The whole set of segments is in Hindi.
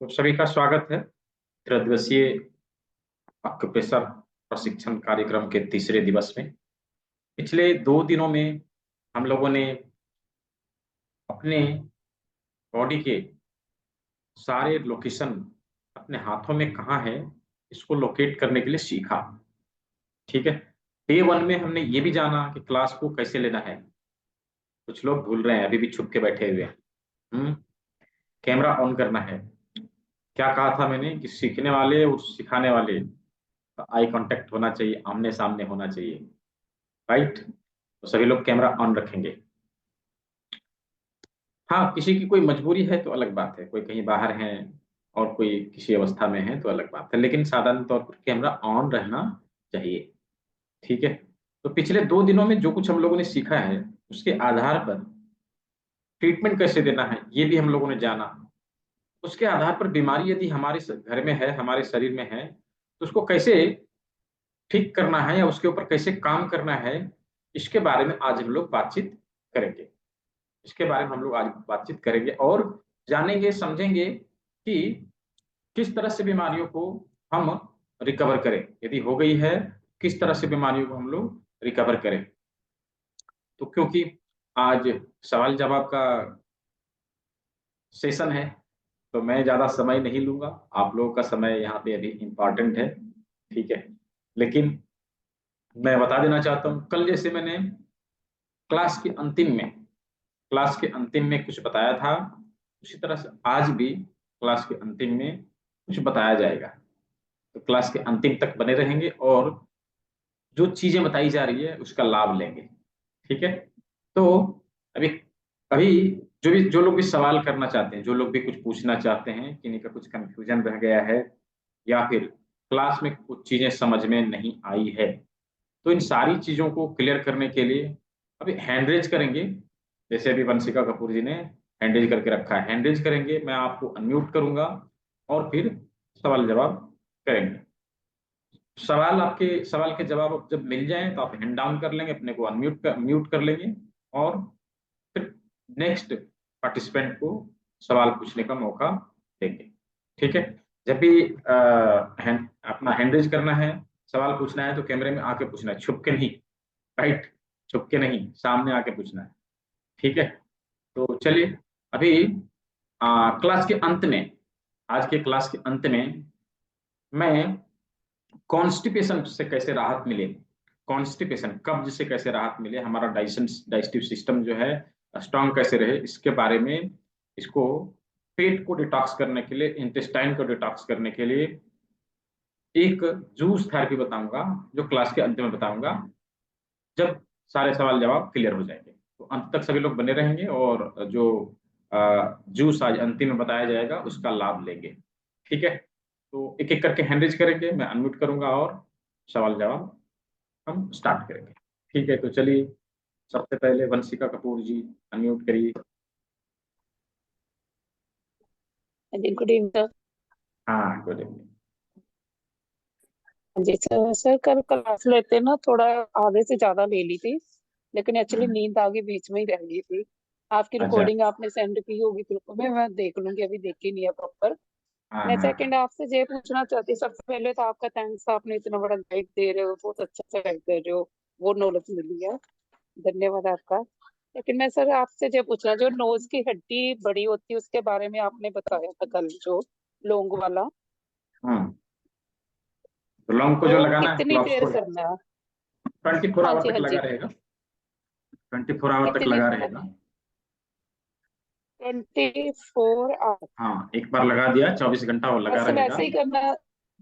तो सभी का स्वागत है त्रिदिवसीय ऑक्यूपेशनल प्रशिक्षण कार्यक्रम के तीसरे दिवस में। पिछले 2 दिनों में हम लोगों ने अपने बॉडी के सारे लोकेशन अपने हाथों में कहाँ है इसको लोकेट करने के लिए सीखा। ठीक है। डे 1 में हमने ये भी जाना कि क्लास को कैसे लेना है। कुछ लोग भूल रहे हैं, अभी भी छुप के बैठे हुए हैं। कैमरा ऑन करना है। क्या कहा था मैंने कि सीखने वाले और सिखाने वाले आई कांटेक्ट होना चाहिए, आमने सामने होना चाहिए। राइट। तो सभी लोग कैमरा ऑन रखेंगे। हाँ, किसी की कोई मजबूरी है तो अलग बात है, कोई कहीं बाहर है और कोई किसी अवस्था में है तो अलग बात है, लेकिन साधारण तौर पर कैमरा ऑन रहना चाहिए। ठीक है। तो पिछले 2 दिनों में जो कुछ हम लोगों ने सीखा है उसके आधार पर ट्रीटमेंट कैसे देना है ये भी हम लोगों ने जाना। उसके आधार पर बीमारी यदि हमारे घर में है, हमारे शरीर में है, तो उसको कैसे ठीक करना है या उसके ऊपर कैसे काम करना है, इसके बारे में आज हम लोग बातचीत करेंगे। इसके बारे में हम लोग आज बातचीत करेंगे और जानेंगे समझेंगे कि किस तरह से बीमारियों को हम रिकवर करें, यदि हो गई है किस तरह से बीमारियों को हम लोग रिकवर करें। तो क्योंकि आज सवाल जवाब का सेशन है तो मैं ज्यादा समय नहीं लूंगा। आप लोगों का समय यहाँ पे अभी इम्पॉर्टेंट है। ठीक है। लेकिन मैं बता देना चाहता हूँ, कल जैसे मैंने क्लास के अंतिम में कुछ बताया था, उसी तरह से आज भी क्लास के अंतिम में कुछ बताया जाएगा। तो क्लास के अंतिम तक बने रहेंगे और जो चीजें बताई जा रही है उसका लाभ लेंगे। ठीक है। तो अभी अभी जो लोग भी सवाल करना चाहते हैं, जो लोग भी कुछ पूछना चाहते हैं, किन्हीं का कुछ कंफ्यूजन रह गया है या फिर क्लास में कुछ चीजें समझ में नहीं आई है, तो इन सारी चीजों को क्लियर करने के लिए अभी हैंड रेज करेंगे। जैसे अभी वंशिका कपूर जी ने हैंड रेज करके रखा है, हैंड रेज करेंगे, मैं आपको अनम्यूट करूंगा और फिर सवाल जवाब करेंगे। सवाल के जवाब जब मिल जाएं तो आप हैंड डाउन कर लेंगे, अपने को म्यूट कर लेंगे और फिर नेक्स्ट पार्टिसिपेंट को सवाल पूछने का मौका देंगे। ठीक है। जब भी अपना हैंड रेज करना है, सवाल पूछना है तो कैमरे में आके पूछना है, छुप के नहीं। राइट। छुप के नहीं, सामने आके पूछना है। ठीक है। तो चलिए अभी क्लास के अंत में, आज के क्लास के अंत में मैं कॉन्स्टिपेशन से कैसे राहत मिले, कॉन्स्टिपेशन कब्ज से कैसे राहत मिले, हमारा डाइजेस्टिव सिस्टम जो है स्ट्रांग कैसे रहे, इसके बारे में, इसको पेट को डिटॉक्स करने के लिए, इंटेस्टाइन को डिटॉक्स करने के लिए एक जूस थेरेपी बताऊंगा, जो क्लास के अंत में बताऊंगा जब सारे सवाल जवाब क्लियर हो जाएंगे। तो अंत तक सभी लोग बने रहेंगे और जो जूस आज अंतिम में बताया जाएगा उसका लाभ लेंगे। ठीक है। तो एक एक करके हैंड रेज करेंगे, मैं अनम्यूट करूंगा और सवाल जवाब हम स्टार्ट करेंगे। ठीक है। तो चलिए, सबसे पहले वंशिका कपूर जी अनम्यूट करिए। जी गुड इवनिंग। हाँ, गुड इवनिंग। जी सर, कल क्लास लेते ना थोड़ा आधे से ज्यादा ले ली थी, लेकिन एक्चुअली हम्म, नींद आगे बीच में ही रह गई थी। आपकी अच्छा। रिकॉर्डिंग आपने सेंड की होगी ग्रुप में, मैं देख लूंगी, अभी देखी नहीं है प्रॉपर। हाँ मैं हाँ सेकंड आपसे ये पूछना चाहती, सबसे पहले तो आपका थैंक्स, आपने इतना बड़ा गाइड दे रहे हो, बहुत अच्छा सा गाइड दे रहे हो, वो नॉलेज मिली है, धन्यवाद आपका। लेकिन मैं सर आपसे ये पूछना, जो नोज की हड्डी बड़ी होती है उसके बारे में आपने बताया था कल, जो लोंग वाला, हाँ। तो लॉन्ग को जो वो लगाना है, कितनी ग्लव्स देर को करना है? 24 आवर हाँ तक जी, लगा रहेगा। 24 आवर तक कितनी? लगा रहेगा। 24 आवर? हाँ, एक बार लगा दिया 24 घंटा वो लगा बस रहेगा। वैसे ही करना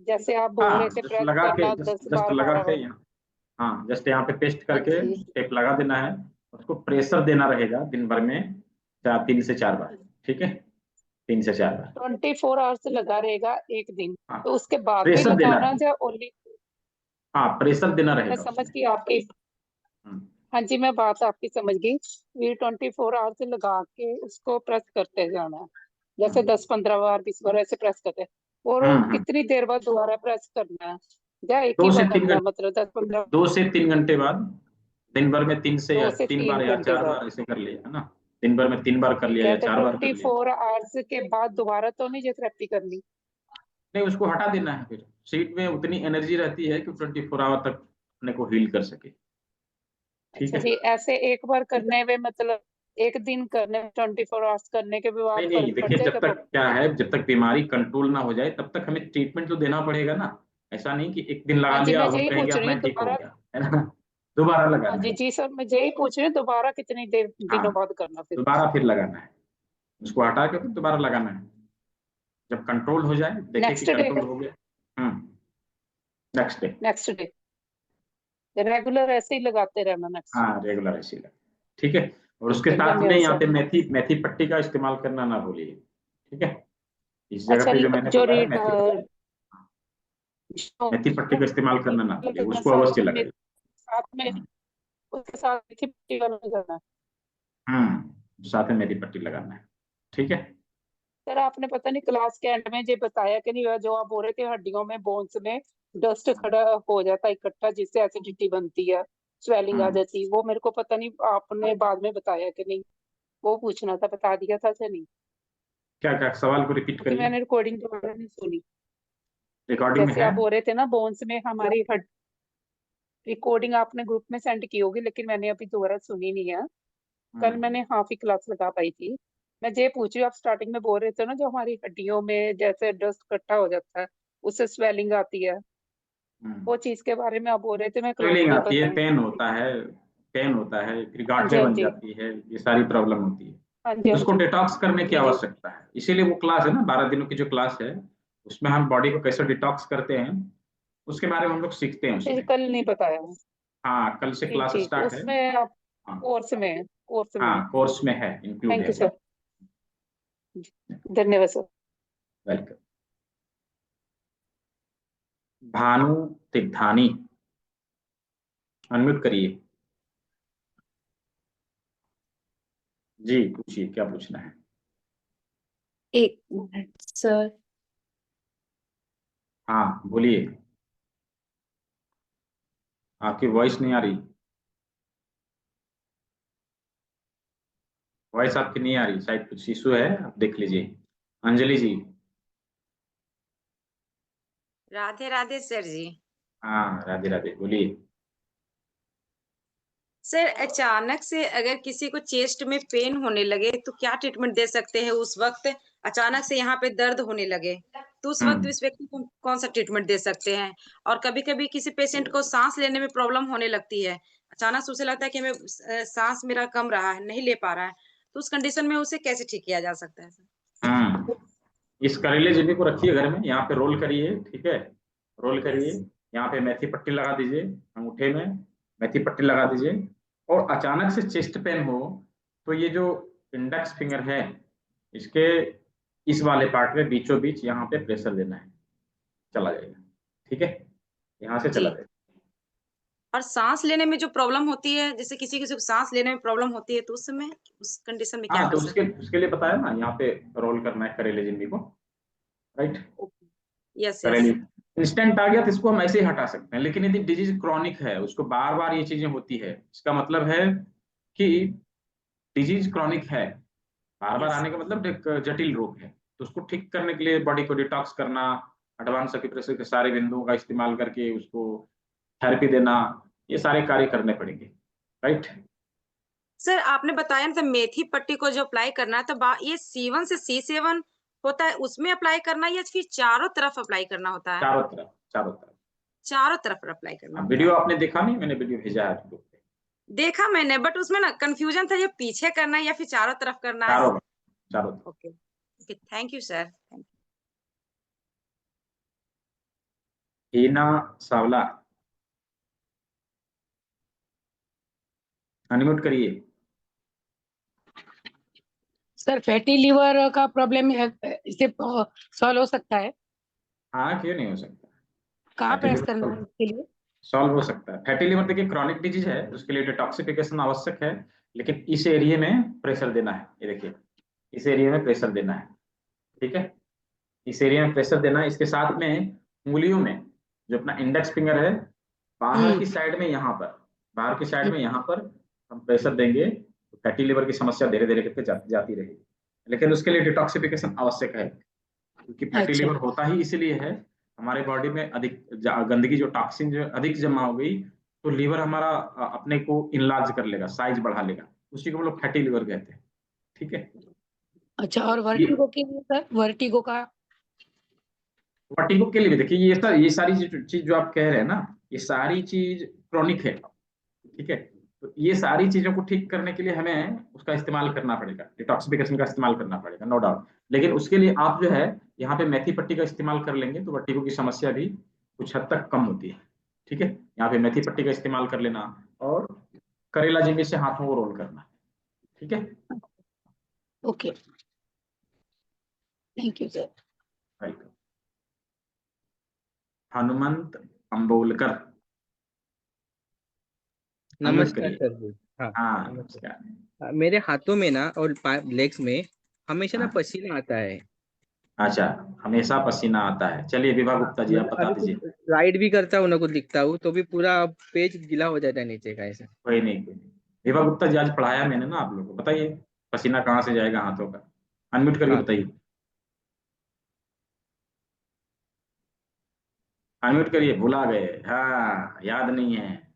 जैसे आप बोल रहे हाँ, थे, जस्ट प्रेस लगा के, करना जस्ट 10 जस्ट बार लगा 12 के बार? यहाँ। हाँ, जस्ट यहाँ पे पेस्ट हाँ करके जी। टेप लगा देना है। उसको प्रेशर देना रहेगा दिन भर में 3 से 4 बार। ठीक है। 3 से 4 बार। 24 आवर्स लगा रहेगा एक दिन, हाँ, तो उसके बाद भी प्रेशर देना लगाना है। या ओनली? हाँ, प्रेशर देना मैं रहेगा समझ उसमें। गई आपकी। हम्म, हाँ जी, मैं बात आपकी समझ गई। ये 24 आवर्स लगा के उसको प्रेस करते जाना है, जैसे हम्म, 10 15 बार 20 बार ऐसे प्रेस करते हैं। और हम्म, कितनी देर बाद दोबारा प्रेस करना है, या एक दो ही से बार तीन करना है, घंटे मतलब 10 15? 2 से 3 घंटे बाद दिन भर में 3 से या 2 से 3 3 बार या घंटे चार बाद? बार ऐसे कर लिया है ना। दिन भर में 3 बार कर लिया या कहते 4 बार कर लिया। 24 आवर्स के बाद दोबारा तो नहीं जो थेरेपी करनी? नहीं, उसको हटा देना है, फिर सीट में उतनी एनर्जी रहती है कि 24 आवर तक अपने को हील कर सके। ठीक अच्छा है। जी, ऐसे एक बार करने में मतलब एक दिन करने में 24 आवर्स करने के बाद नहीं नहीं, फर्क पड़ देखिए जब जाएगा तक तो? क्या है, जब तक बीमारी कंट्रोल ना हो जाए तब तक हमें ट्रीटमेंट तो देना पड़ेगा ना। ऐसा नहीं कि एक दिन लगा हाँ जी, लिया मैं और हम यही कहेंगे पूछ अब रही हूँ मैं ठीक हो दोबारा। गया, है ना। दोबारा हाँ लगाना जी है। जी सर, मैं यही पूछ रही हूँ दोबारा कितनी देर दिनों हाँ, बाद करना फिर? दोबारा फिर लगाना है, उसको हटा के फिर दोबारा लगाना है। जब कंट्रोल हो जाए, देखे कि नेक्स्ट डे? कंट्रोल हो गया। Next day. Next day regular ऐसे ही लगाते रहना नेक्स्ट डे? हाँ, रेगुलर ऐसे ही लगा। ठीक है। और उसके ओके, साथ में धन्यवाद यहाँ सर। पे मेथी मेथी पट्टी का इस्तेमाल करना ना भूलिए। ठीक है। इस जगह अच्छा, पे जो मैंने जो बोला है मेथी, मेथी पट्टी का इस्तेमाल करना ना भूलिए, उसको अवश्य लगाइए। साथ में उसके साथ मेथी पट्टी वाला लगाना? साथ में मेथी पट्टी लगाना है। ठीक है। सर आपने पता नहीं क्लास के एंड में ये बताया कि नहीं, हुआ जो आप बोल रहे थे हड्डियों में बोन्स में डस्ट खड़ा हो जाता है इकट्ठा, जिससे एसिडिटी बनती है, स्वेलिंग आ हम्म जाती है, वो मेरे को पता नहीं आपने बाद में बताया कि नहीं, वो पूछना था, बता दिया था कि नहीं? क्या क्या सवाल को रिपीट क्योंकि करिए। मैंने रिकॉर्डिंग दोबारा नहीं सुनी। रिकॉर्डिंग में जैसे है। आप बोल रहे थे ना बोन्स में हमारी हड रिकॉर्डिंग आपने ग्रुप में सेंड की होगी, लेकिन मैंने अभी दोबारा सुनी नहीं है। कल हम्म मैंने हाफ ही क्लास लगा पाई थी। मैं ये पूछ रही हूँ, आप स्टार्टिंग में बोल रहे थे ना जो हमारी हड्डियों में जैसे डस्ट इकट्ठा हो जाता है, उससे स्वेलिंग आती है, हम्म वो चीज के बारे में आप बोल रहे थे, मैं क्लास स्वेलिंग में आती है, बताया। पेन होता है, पेन होता है, फिर हाँ जी गांठें हाँ बन जी। जाती है, ये सारी प्रॉब्लम होती है। हाँ जी हाँ उसको जी। डिटॉक्स करने की जी जी। आवश्यकता है, इसीलिए वो क्लास है ना, 12 दिनों की जो क्लास है, उसमें हम बॉडी को कैसे डिटॉक्स करते हैं उसके बारे में हम लोग सीखते हैं अच्छा जी, उसमें। कल नहीं बताया? हाँ, कल से ठीक क्लास ठीक, स्टार्ट है। उसमें आप हाँ। कोर्स में है। हाँ, कोर्स में है, इंक्लूड थैंक है यू वो। सर। धन्यवाद सर। वेलकम। भानु तिग्धानी, अनम्यूट करिए। जी, पूछिए क्या पूछना है। एक मिनट सर। हाँ, बोलिए। आपकी वॉइस नहीं आ रही, वॉइस आपकी नहीं आ रही, शायद कुछ इशू है, आप देख लीजिए। अंजलि जी। राधे राधे सर जी। हाँ, राधे राधे, बोलिए। सर अचानक से अगर किसी को चेस्ट में पेन होने लगे तो क्या ट्रीटमेंट दे सकते हैं उस वक्त? अचानक से यहाँ पे दर्द होने लगे तो उस वक्त हम्म उस व्यक्ति को कौन सा ट्रीटमेंट दे सकते हैं? और कभी कभी किसी पेशेंट को सांस लेने में प्रॉब्लम होने लगती है, अचानक से उसे लगता है कि मैं सांस मेरा कम रहा है, नहीं ले पा रहा है, तो उस कंडीशन में उसे कैसे ठीक किया जा सकता है सर? हम्म इस करेले जूली को रखिए घर में, यहाँ पे रोल करिए, ठीक है। रोल करिए, यस। यहाँ पे मेथी पट्टी लगा दीजिए, अंगूठे में मेथी पट्टी लगा दीजिए। और अचानक से चेस्ट पेन हो तो ये जो इंडेक्स फिंगर है, इसके इस वाले पार्ट में बीचों बीच यहाँ पे प्रेशर देना है, चला जाएगा। ठीक है, यहाँ से चला जी। जाएगा। और सांस लेने में जो प्रॉब्लम होती है, जैसे किसी किसी को सांस लेने में प्रॉब्लम होती है, तो उस समय उस कंडीशन में क्या हाँ, कर तो उसके सकते उसके लिए बताया ना, यहाँ पे रोल करना है करेले जिंदगी को, राइट। हैं? यस करेली यस। इंस्टेंट आ गया तो इसको हम ऐसे ही हटा सकते हैं, लेकिन यदि डिजीज क्रॉनिक है, उसको बार बार ये चीजें होती है, इसका मतलब है कि डिजीज क्रॉनिक है, बार बार यस। आने का मतलब एक जटिल रोग है। तो उसको ठीक करने के लिए बॉडी को डिटॉक्स करना, एडवांस एक्यूप्रेशर के सारे बिंदुओं का इस्तेमाल करके उसको थेरेपी देना, ये सारे कार्य करने पड़ेंगे, राइट। सर आपने बताया ना, तो मेथी पट्टी को जो अप्लाई करना है, तो ये C1 से C7 होता है, उसमें अप्लाई करना है या फिर चारों तरफ अप्लाई करना होता है? चारों तरफ, चारों तरफ। चारों तरफ अप्लाई करना अब होता वीडियो है। आपने देखा नहीं, मैंने वीडियो भेजा है आपको। देखा मैंने, बट उसमें ना कंफ्यूजन था, ये पीछे करना है या फिर चारों तरफ करना है। चारों, चारों तरफ। Okay okay, thank you sir. Heena Savla, unmute करिए। सर फैटी लीवर का प्रॉब्लम है, इसे सॉल्व हो सकता है? हाँ, क्यों नहीं हो सकता। कहाँ फैटी प्रेस लिवर करना है इसके लिए? सॉल्व हो सकता है। फैटी लिवर देखिए क्रॉनिक डिजीज है, उसके लिए डिटॉक्सिफिकेशन आवश्यक है, लेकिन इस एरिया में प्रेशर देना है, ये देखिए, इस एरिया में प्रेशर देना है। ठीक है, इस एरिया में प्रेशर देना है, इसके साथ में उंगलियों में, जो अपना इंडेक्स फिंगर है, बाहर हम्म की साइड में यहाँ पर, बाहर की साइड हम्म, में यहाँ पर हम प्रेशर देंगे तो फैटी लिवर की समस्या धीरे धीरे करके जाती रहेगी, लेकिन उसके लिए डिटॉक्सिफिकेशन आवश्यक है, क्योंकि फैटी अच्छा लिवर होता ही इसलिए है, हमारे बॉडी में अधिक गंदगी जो टॉक्सिन जो अधिक जमा हो गई, तो लीवर हमारा अपने को इनलार्ज कर लेगा, साइज बढ़ा लेगा, उसी को हम लोग फैटी लिवर कहते हैं। ठीक है। अच्छा। और ये वर्टिगो के लिए सर, वर्टिगो का? वर्टिगो के लिए भी देखिए, ये सारी चीज जो आप कह रहे हैं ना, ये सारी चीज क्रॉनिक है। ठीक है। तो ये सारी चीजों को ठीक करने के लिए हमें उसका इस्तेमाल करना पड़ेगा, डिटॉक्सिफिकेशन का इस्तेमाल करना पड़ेगा, नो डाउट। लेकिन उसके लिए आप जो है यहाँ पे मेथी पट्टी का इस्तेमाल कर लेंगे तो वर्टिगो की समस्या भी कुछ हद तक कम होती है। ठीक है। यहाँ पे मेथी पट्टी का इस्तेमाल कर लेना, और करेला झींगे से हाथों को रोल करना। ठीक है। Okay, thank you sir. Welcome. Hanumant Ambolkar, unmute नमस्कार करिए। सर जी। हाँ, हाँ नमस्कार। नमस्कार। मेरे हाथों में ना और लेग्स में हमेशा ना हाँ, पसीना आता है। अच्छा, हमेशा पसीना आता है। चलिए विभा हाँ, गुप्ता जी, आप मतलब बता अभी दीजिए। कुछ राइड भी करता हूँ ना, कुछ लिखता हूँ तो भी पूरा पेज गीला हो जाता है नीचे का ऐसा। कोई नहीं, कोई नहीं। विभा गुप्ता जी, आज पढ़ाया मैंने ना आप लोगों को, बताइए पसीना कहाँ से जाएगा हाथों का, अनम्यूट करके हाँ, बताइए। अनम्यूट करिए, भुला गए, हाँ याद नहीं है।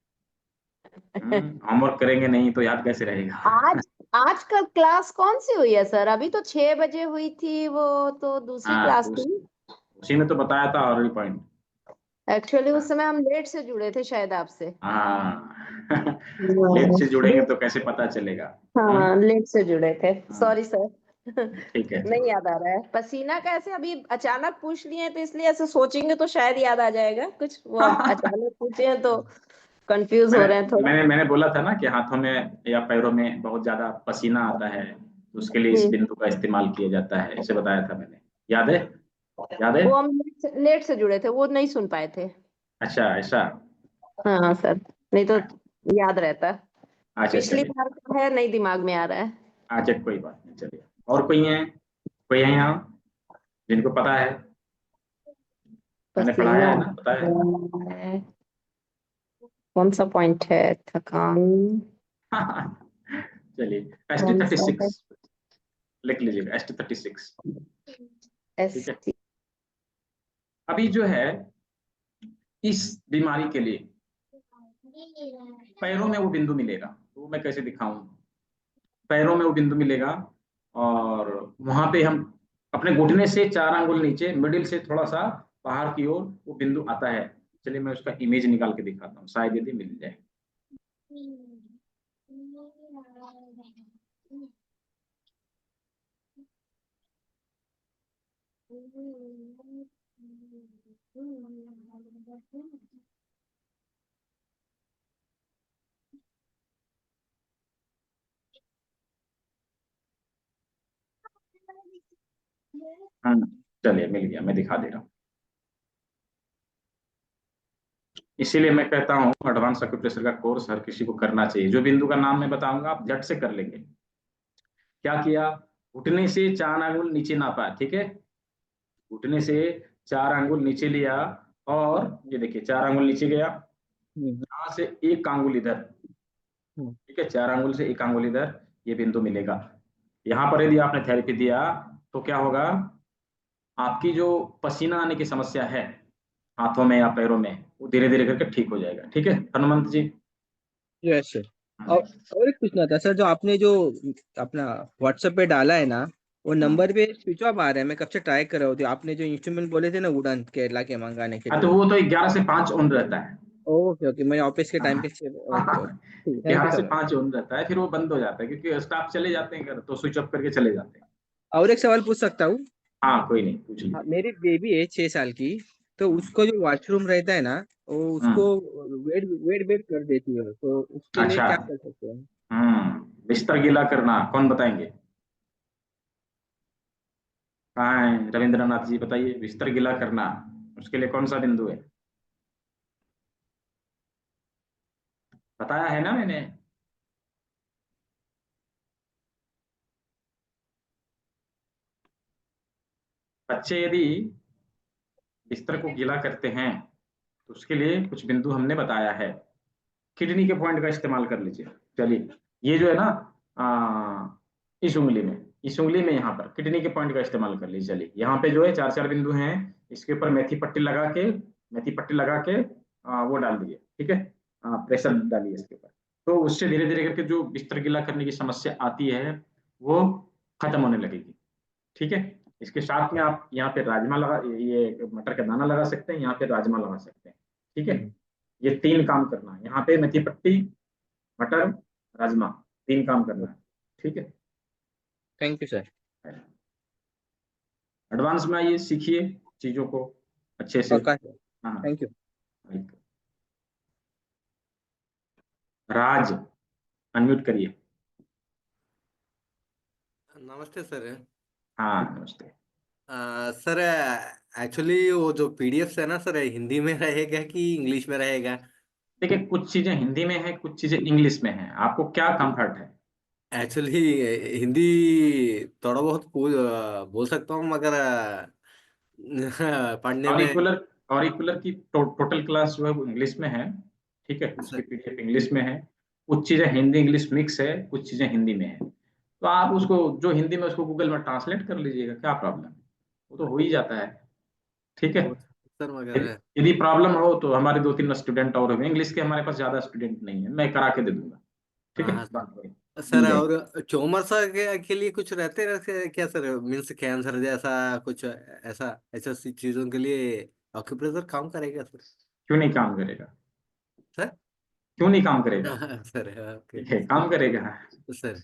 होमवर्क करेंगे नहीं तो याद कैसे रहेगा। आज आज का क्लास कौन सी हुई है सर? अभी तो 6 बजे हुई थी, वो तो दूसरी हाँ, क्लास तो थी। उसी में तो बताया था ऑलरेडी पॉइंट। एक्चुअली उस हाँ समय हम लेट से जुड़े थे शायद आपसे। हाँ। लेट से जुड़ेंगे तो कैसे पता चलेगा। हाँ, लेट से जुड़े थे, हाँ, सॉरी सर। ठीक है, नहीं चलिए। याद आ रहा है पसीना का, ऐसे अभी अचानक पूछ लिए हैं तो इसलिए ऐसे सोचेंगे तो शायद याद आ जाएगा कुछ, वो अब अचानक पूछे हैं तो कंफ्यूज हो मैंने रहे हैं थोड़ा। मैंने मैंने बोला था ना कि हाथों में या पैरों में बहुत ज्यादा पसीना आता है, तो उसके लिए इस हम्म, बिंदु का इस्तेमाल किया जाता है, इसे बताया था मैंने। याद है? याद है? वो हम लेट से जुड़े थे, वो नहीं सुन पाए थे। अच्छा, ऐसा। हाँ सर, नहीं तो याद रहता। अच्छा, पिछली चलिए। बार का है, नहीं दिमाग में आ रहा है। अच्छा, कोई बात नहीं, चलिए। और कोई है यहाँ जिनको पता है? मैंने पढ़ाया पसीना है ना, बताया है है, कौन सा पॉइंट है? थकान, ना। चलिए, एस टी कौन थर्टी सा है? सिक्स लिख लीजिएगा, ST36। ठीक एस है। अभी जो है इस बीमारी के लिए पैरों में वो बिंदु मिलेगा, तो मैं कैसे दिखाऊं? पैरों में वो बिंदु मिलेगा, और वहां पे हम अपने घुटने से 4 अंगुल नीचे, मिडिल से थोड़ा सा बाहर की ओर वो बिंदु आता है। चलिए मैं उसका इमेज निकाल के दिखाता हूँ, शायद यदि मिल जाए। चलिए मिल गया, मैं दिखा दे रहा हूँ। इसीलिए मैं कहता हूँ एडवांस एक्यूप्रेशर का कोर्स हर किसी को करना चाहिए। जो बिंदु का नाम मैं बताऊंगा आप झट से कर लेंगे। क्या किया? घुटने से 4 अंगुल नीचे नापा, ठीक है। घुटने से 4 अंगुल नीचे लिया, और ये देखिए 4 अंगुल नीचे गया, हम्म, यहाँ से 1 अंगुल इधर, हम्म, ठीक है। 4 अंगुल से 1 अंगुल इधर, ये बिंदु मिलेगा। यहाँ पर यदि आपने थेरेपी दिया तो क्या होगा? आपकी जो पसीना आने की समस्या है हाथों में या पैरों में, वो धीरे धीरे करके ठीक हो जाएगा। ठीक है हनुमंत जी। Yes sir. और एक पूछना था सर, जो आपने जो अपना व्हाट्सएप पे डाला है ना, वो हाँ, नंबर पे स्विच ऑफ आ रहा है। मैं कब से ट्राई कर रहा हूँ, आपने जो इंस्ट्रूमेंट बोले थे ना वुडन केरला के मंगाने के तो लिए। वो तो 11 से 5 ऑन रहता है। ओके ओके, मैं ऑफिस के टाइम हाँ, पे। ओके ओके, ठीक, थैंक यू 11 से 5 सर। ऑन रहता है, फिर वो बंद हो जाता है क्योंकि स्टाफ चले जाते हैं घर, तो स्विच ऑफ करके चले जाते हैं। और एक सवाल पूछ सकता हूँ? हाँ, कोई नहीं, पूछ हाँ, लीजिए। मेरी बेबी है 6 साल की, तो उसको जो वॉशरूम रहता है ना, वो उसको हम्म। वेट वेट वेट कर देती है, तो उसके लिए अच्छा। क्या कर सकते हैं? बिस्तर गीला करना कौन बताएंगे? कहाँ है रविंद्रनाथ जी, बताइए। बिस्तर गीला करना, उसके लिए कौन सा बिंदु है? बताया है ना मैंने। बच्चे यदि बिस्तर को गीला करते हैं तो उसके लिए कुछ बिंदु हमने बताया है। किडनी के पॉइंट का इस्तेमाल कर लीजिए। चलिए, ये जो है ना, इस उंगली में, यहाँ पर किडनी के पॉइंट का इस्तेमाल कर लीजिए। चलिए यहाँ पे जो है 4 बिंदु हैं, इसके ऊपर मेथी पट्टी लगा के वो डाल दीजिए, ठीक है। प्रेशर डालिए इसके ऊपर, तो उससे धीरे धीरे करके जो बिस्तर गीला करने की समस्या आती है वो खत्म होने लगेगी, ठीक है। इसके साथ में आप यहाँ पे राजमा लगा, ये मटर का दाना लगा सकते हैं, यहाँ पे राजमा लगा सकते हैं, ठीक है। ये 3 काम करना है, यहाँ पे मेथी पट्टी, मटर, राजमा, 3 काम करना है, ठीक है। Thank you sir. एडवांस में आइए, सीखिए चीजों को अच्छे से। पक्का सर, हाँ, थैंक यू। राज अनम्यूट करिए। नमस्ते सर। हाँ नमस्ते। सर एक्चुअली वो जो पीडीएफ है ना सर, हिंदी में रहेगा कि इंग्लिश में रहेगा? देखिए कुछ चीजें हिंदी में है, कुछ चीजें इंग्लिश में है, आपको क्या कंफर्ट है? एक्चुअली हिंदी थोड़ा बहुत बोल सकता हूँ, मगर पढ़ने में। ऑरिकुलर की टोटल क्लास जो है वो इंग्लिश में है, ठीक है, उसकी सर, पीडीएफ इंग्लिश में है। कुछ चीजें हिंदी इंग्लिश मिक्स है, कुछ चीजें हिंदी में है, तो आप उसको जो हिंदी में उसको गूगल में ट्रांसलेट कर लीजिएगा, क्या प्रॉब्लम है, वो तो हो ही जाता है, ठीक है। सर मगर यदि प्रॉब्लम हो तो हमारे 2-3 स्टूडेंट और हैं, इंग्लिश के हमारे पास ज्यादा स्टूडेंट नहीं है, मैं करा के दे दूंगा, ठीक है। हाँ बात करें, सर। मिल जाएगी। और चौमरसा के लिए कुछ रहते क्या सर? मीन्स कैंसर जैसा कुछ, ऐसा सी चीजों के लिए ऑक्यूप्रेशर काम करेगा सर? क्यों नहीं काम करेगा? सर क्यों नहीं काम करेगा? सर ओके ठीक है, काम करेगा, सर।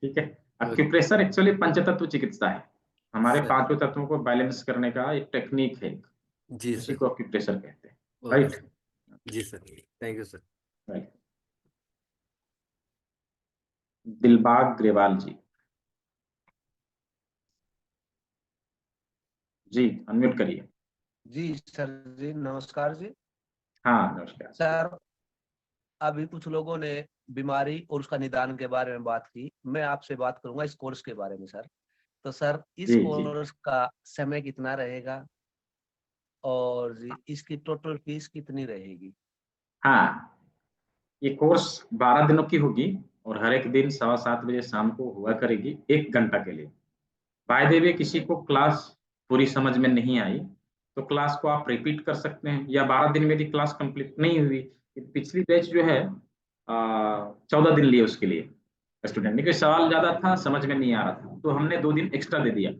ठीक है। ओके एक्यूप्रेशर एक्चुअली पंचतत्व चिकित्सा है, हमारे सर। 5 तत्वों को बैलेंस करने का एक टेक्निक है, जी उसी सर। को एक्यूप्रेशर कहते हैं, ओके राइट। सर। जी sir, thank you sir. Right. Dilbagh Grewal ji, जी अनम्यूट करिए। जी सर जी, नमस्कार जी। हाँ नमस्कार। सर, अभी कुछ लोगों ने बीमारी और उसका निदान के बारे में बात की, मैं आपसे बात करूंगा इस कोर्स के बारे में सर। तो सर, इस जी जी कोर्स का समय कितना रहेगा और इसकी टोटल फीस कितनी रहेगी? हाँ, ये कोर्स 12 दिनों की होगी और हर एक दिन 7:15 बजे शाम को हुआ करेगी, 1 घंटा के लिए। बाय द वे किसी को क्लास पूरी समझ में नहीं आई तो क्लास को आप रिपीट कर सकते हैं, या 12 दिन में यदि क्लास कंप्लीट नहीं हुई, पिछली बैच जो है 14 दिन लिए उसके लिए स्टूडेंट ने, क्योंकि सवाल ज्यादा था, समझ में नहीं आ रहा था, तो हमने 2 दिन एक्स्ट्रा दे दिया।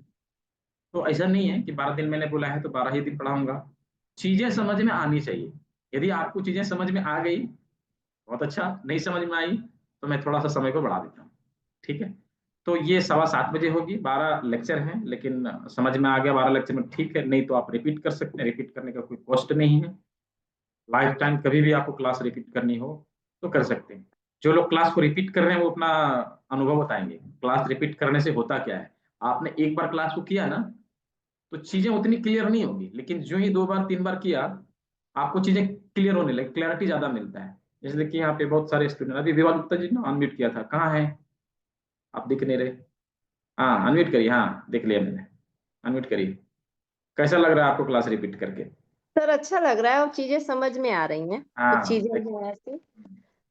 तो ऐसा नहीं है कि 12 दिन मैंने बोला है तो 12 ही दिन पढ़ाऊंगा, चीजें समझ में आनी चाहिए। यदि आपको चीजें समझ में आ गई बहुत अच्छा, नहीं समझ में आई तो मैं थोड़ा सा समय को बढ़ा देता हूँ, ठीक है। तो ये 7:15 बजे होगी, 12 लेक्चर हैं, लेकिन समझ में आ गया 12 लेक्चर में, ठीक है, नहीं तो आप रिपीट कर सकते हैं, रिपीट करने का कोई कॉस्ट नहीं है। लाइफ टाइम कभी भी आपको क्लास रिपीट करनी हो तो कर सकते हैं। जो लोग क्लास को रिपीट कर रहे हैं वो अपना अनुभव बताएंगे, क्लास रिपीट करने से होता क्या है। आपने एक बार क्लास को किया ना तो चीजें उतनी क्लियर नहीं होगी, लेकिन जो ही 2 बार 3 बार किया आपको चीजें क्लियर होने लगी, क्लैरिटी ज्यादा मिलता है। जैसे देखिए यहाँ पे बहुत सारे स्टूडेंट, अभी विवाद गुप्ता जी ने अनम्यूट किया था, कहाँ है आप, दिख नहीं रहे। हाँ अनम्यूट करिए, हाँ देख लिया मैंने, अनम्यूट करिए। कैसा लग रहा है आपको क्लास रिपीट करके? सर अच्छा लग रहा है और चीजें समझ में आ रही हैं, कुछ हाँ चीजें जो है ऐसी।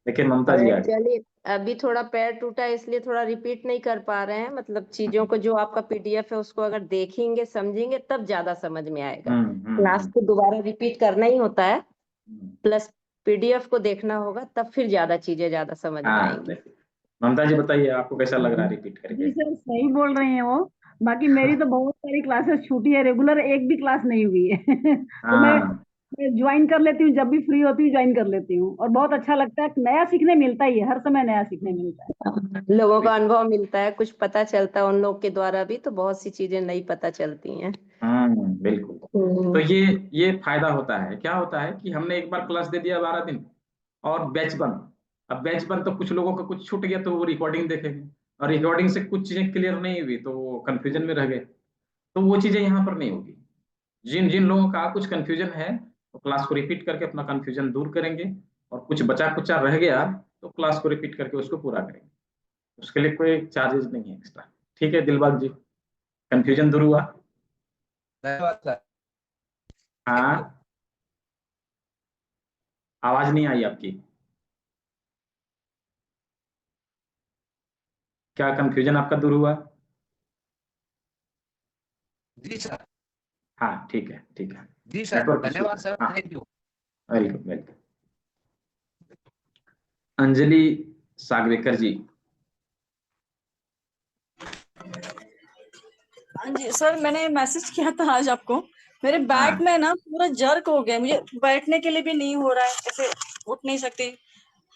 देखिए ममता और जी आ गई। एक्चुअली अभी थोड़ा पैर टूटा है इसलिए थोड़ा रिपीट नहीं कर पा रहे हैं, मतलब चीजों को जो आपका पीडीएफ है उसको अगर देखेंगे समझेंगे तब ज्यादा समझ में आएगा। क्लास हम्म। को दोबारा रिपीट करना ही होता है, हम्म। प्लस पीडीएफ को देखना होगा, तब फिर ज्यादा चीजें ज्यादा समझ में हाँ आएंगी। देखिए, ममता जी बताइए आपको कैसा लग रहा है रिपीट करके? जी सर, सही बोल रहे हैं वो। बाकी मेरी तो बहुत सारी क्लासेस छूटी है, रेगुलर एक भी क्लास नहीं हुई है तो हाँ मैं ज्वाइन कर लेती हूँ, जब भी फ्री होती हूँ ज्वाइन कर लेती हूँ, और बहुत अच्छा लगता है, नया सीखने मिलता ही है, हर समय नया सीखने मिलता है। लोगों का अनुभव मिलता है, कुछ पता चलता है उन लोग के द्वारा भी, तो बहुत सी चीजें नई पता चलती हैं। बिल्कुल। तो ये फायदा होता है, क्या होता है कि हमने एक बार क्लास दे दिया 12 दिन और बैच बंद। अब बैच बंद तो कुछ लोगों का कुछ छूट गया तो वो रिकॉर्डिंग देखेंगे, और रिकॉर्डिंग से कुछ चीजें क्लियर नहीं हुई तो वो कंफ्यूजन में रह गए, तो वो चीजें यहाँ पर नहीं होगी। जिन जिन लोगों का कुछ कंफ्यूजन है वो क्लास को रिपीट करके अपना कंफ्यूजन दूर करेंगे, और कुछ बचा कुचा रह गया तो क्लास को रिपीट करके उसको पूरा करेंगे, उसके लिए कोई चार्जेस नहीं है एक्स्ट्रा, ठीक है दिलबाग जी, कंफ्यूजन दूर हुआ? धन्यवाद सर, थैंक यू। हाँ आवाज नहीं आई आपकी। क्या कंफ्यूजन आपका दूर हुआ? जी सर। हाँ ठीक है, ठीक है। जी सर, नेटवर्क इशू धन्यवाद है। सर, हाँ, thank you. Welcome welcome. Anjali Sagvekar ji. हाँ जी सर, मैंने मैसेज किया था आज आपको। मेरे बैक हाँ में ना पूरा जर्क हो गया, मुझे बैठने के लिए भी नहीं हो रहा है, ऐसे उठ नहीं सकती।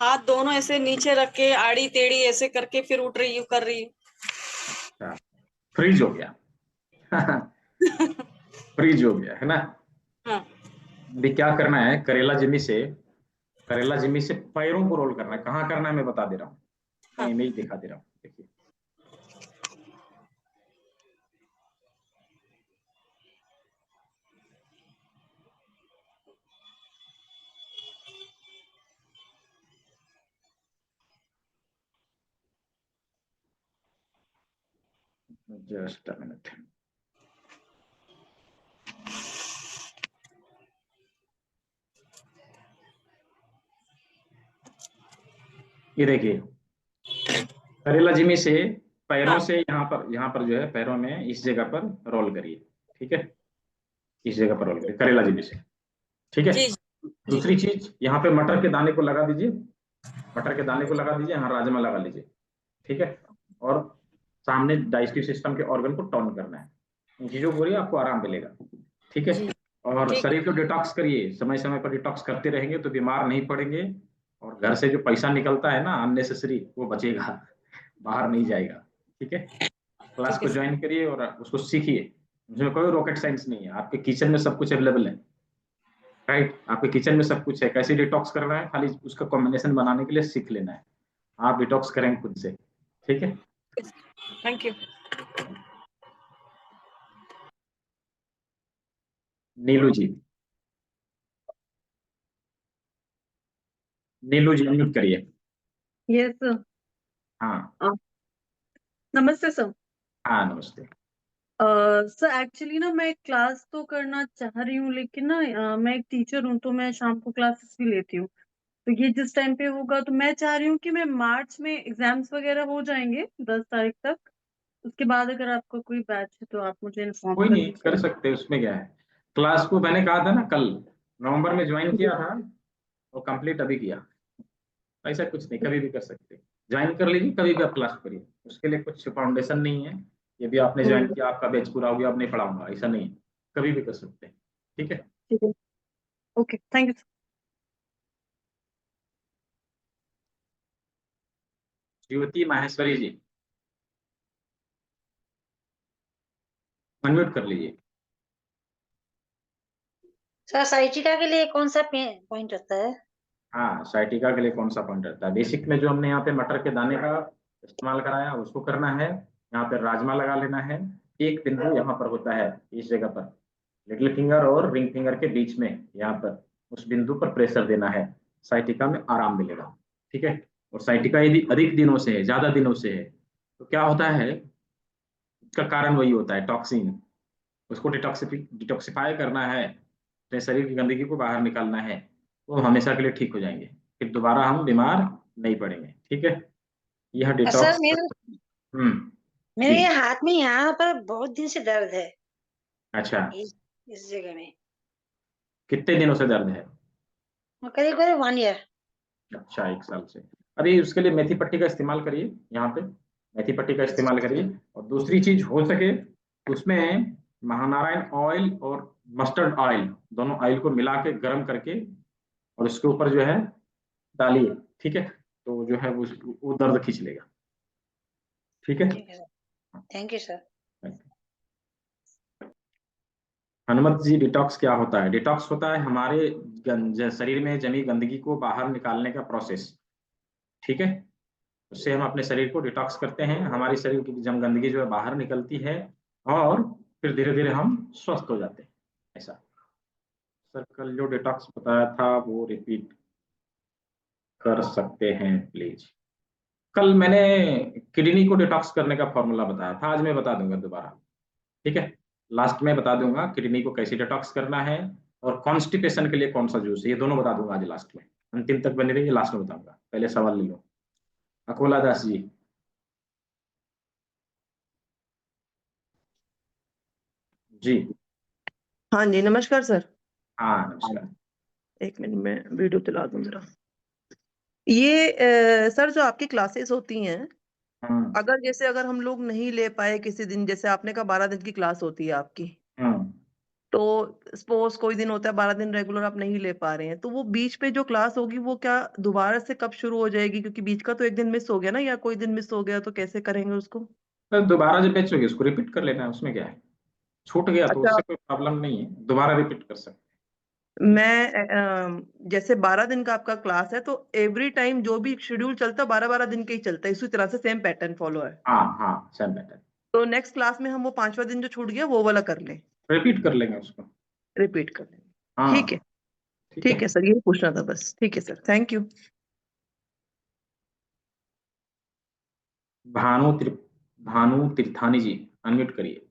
हाथ दोनों ऐसे नीचे रख के आड़ी टेढ़ी ऐसे करके फिर उठ रही हूँ, कर रही अच्छा, फ्रीज हो गया। फ्रीज हो गया है ना? हाँ अभी क्या करना है, करेला जिम्मी से पैरों को रोल करना है। कहाँ करना है मैं बता दे रहा हूँ, मैं हाँ। इमेज दिखा दे रहा हूँ, देखिए। Just a minute. ये देखिए, करेला जिमी से पैरों हाँ से यहाँ पर जो है पैरों में इस जगह पर रोल करिए। ठीक है, इस जगह पर रोल करिए करेला जिमी से। ठीक है। जी जी जी। दूसरी चीज, यहाँ पे मटर के दाने को लगा दीजिए, मटर के दाने को लगा दीजिए, यहाँ राजमा लगा लीजिए। ठीक है। और सामने डाइजेस्टिव सिस्टम के ऑर्गन को टर्न करना है। इन चीजों को करिए, आपको आराम मिलेगा। ठीक है। जी और ठीक। शरीर को डिटॉक्स करिए, समय समय पर डिटॉक्स करते रहेंगे तो बीमार नहीं पड़ेंगे। और घर से जो पैसा निकलता है ना अननेसेसरी, वो बचेगा, बाहर नहीं जाएगा। ठीक है। क्लास ठीक है को सर। ज्वाइन करिए और उसको सीखिए। उसमें कोई रॉकेट साइंस नहीं है, आपके किचन में सब कुछ अवेलेबल है। राइट, आपके किचन में सब कुछ है। कैसे डिटॉक्स करना है, खाली उसका कॉम्बिनेशन बनाने के लिए सीख लेना है। आप डिटॉक्स करेंगे खुद से। ठीक है। Thank you. Neelu ji, Neelu ji unmute करिए। Yes sir. हाँ नमस्ते सर। हाँ, नमस्ते। सर एक्चुअली ना मैं क्लास तो करना चाह रही हूँ, लेकिन ना मैं एक टीचर हूँ तो मैं शाम को क्लासेस भी लेती हूँ। तो ये जिस टाइम पे होगा तो मैं चाह रही हूँ कि मैं मार्च में एग्जाम्स वगैरह हो जाएंगे 10 तारीख तक। उसके बाद अगर आपका कोई बैच है तो आप मुझे इन्फॉर्म कोई कर नहीं, कर दीजिए। सकते, उसमें क्या है। क्लास को मैंने कहा था ना कल, नवंबर में ज्वाइन किया था, वो कंप्लीट अभी किया। ऐसा कुछ नहीं, कभी भी कर सकते। ज्वाइन कर लीजिए, कभी भी आप क्लास करिए, उसके लिए कुछ फाउंडेशन नहीं है। ये भी आपने ज्वाइन हम्म, किया, आपका बैच पूरा हो गया, आप नहीं पढ़ाऊंगा, ऐसा नहीं है। कभी भी कर सकते हैं। ठीक है। ठीक है। Okay, thank you. Jyoti Maheshwari ji, unmute कर लीजिए। सर साइटिका के लिए कौन सा पॉइंट होता है? हाँ, साइटिका के लिए कौन सा पॉइंट रहता है? बेसिक में जो हमने यहाँ पे मटर के दाने का इस्तेमाल कराया उसको करना है। यहाँ पे राजमा लगा लेना है। एक बिंदु यहाँ पर होता है, इस जगह पर, लिटिल फिंगर और रिंग फिंगर के बीच में, यहाँ पर उस बिंदु पर प्रेशर देना है। साइटिका में आराम मिलेगा। ठीक है। और साइटिका यदि अधिक दिनों से है, ज्यादा दिनों से है, तो क्या होता है, उसका कारण वही होता है, टॉक्सिन। उसको डिटॉक्सिफाई करना है, अपने शरीर की गंदगी को बाहर निकालना है, वो हमेशा के लिए ठीक हो जाएंगे। फिर दोबारा हम बीमार नहीं पड़ेंगे। ठीक है। यह सर डिटॉक्स। हम्म। मेरे जी। हाथ में यहाँ पर बहुत दिन से दर्द है, अच्छा, इस जगह में। कितने दिनों से दर्द है? करीब करीब 1 ईयर। अच्छा, 1 साल से। अभी उसके लिए मेथी पट्टी का इस्तेमाल करिए, यहाँ पे मेथी पट्टी का इस्तेमाल करिए। और दूसरी चीज, हो सके तो उसमें महानारायण ऑयल और मस्टर्ड ऑयल, दोनों ऑयल को मिला के गर्म करके और उसके ऊपर जो है डालिए। ठीक है। तो जो है वो दर्द खींच लेगा। ठीक है। ठीक है sir, thank you sir. Hanumat ji, detox क्या होता है? डिटॉक्स होता है हमारे शरीर में जमी गंदगी को बाहर निकालने का प्रोसेस। ठीक है। उससे हम अपने शरीर को डिटॉक्स करते हैं, हमारी शरीर की जम गंदगी जो है बाहर निकलती है, और फिर धीरे धीरे हम स्वस्थ हो जाते हैं। ऐसा। सर कल जो डिटॉक्स बताया था वो रिपीट कर सकते हैं प्लीज? कल मैंने किडनी को डिटॉक्स करने का फॉर्मूला बताया था, आज मैं बता दूंगा दोबारा। ठीक है। लास्ट में बता दूंगा किडनी को कैसे डिटॉक्स करना है, और कॉन्स्टिपेशन के लिए कौन सा जूस है, ये दोनों बता दूंगा आज लास्ट में। अंतिम तक बने रहिए, लास्ट में बताऊंगा। पहले सवाल ले लो। अकोला दास जी। जी। हाँ जी, नमस्कार सर। हाँ नमस्कार। एक मिनट में वीडियो चला दूं जरा। ये सर जो आपकी क्लासेस होती हैं, हम्म अगर जैसे अगर हम लोग नहीं ले पाए किसी दिन, जैसे आपने कहा 12 दिन की क्लास होती है आपकी, हम्म तो सपोज कोई दिन होता है 12 दिन रेगुलर आप नहीं ले पा रहे हैं, तो वो बीच पे जो क्लास होगी वो क्या दोबारा से कब शुरू हो जाएगी? क्योंकि बीच का तो एक दिन मिस हो गया ना, या कोई दिन मिस हो गया तो कैसे करेंगे उसको? तो दोबारा जब बैच होगी उसको रिपीट कर लेना है, उसमें क्या है, छूट गया तो अच्छा, उससे कोई प्रॉब्लम नहीं है, दोबारा रिपीट कर सकते मैं जैसे 12 दिन का आपका क्लास है, तो एवरी टाइम जो भी शेड्यूल चलता है 12-12 दिन के ही चलता है, इसी तरह से सेम पैटर्न फॉलो है। हैं। हाँ हाँ सेम पैटर्न, तो नेक्स्ट क्लास में हम वो 5वां दिन जो छूट गया वो वाला कर लें, रिपीट कर लेंगे उसको। रिपीट कर लें। हाँ ठीक है, ठीक है। ठीक है सर, ये पूछना था बस। ठीक है sir, thank you. Bhanu Tirthani ji unmute करिए।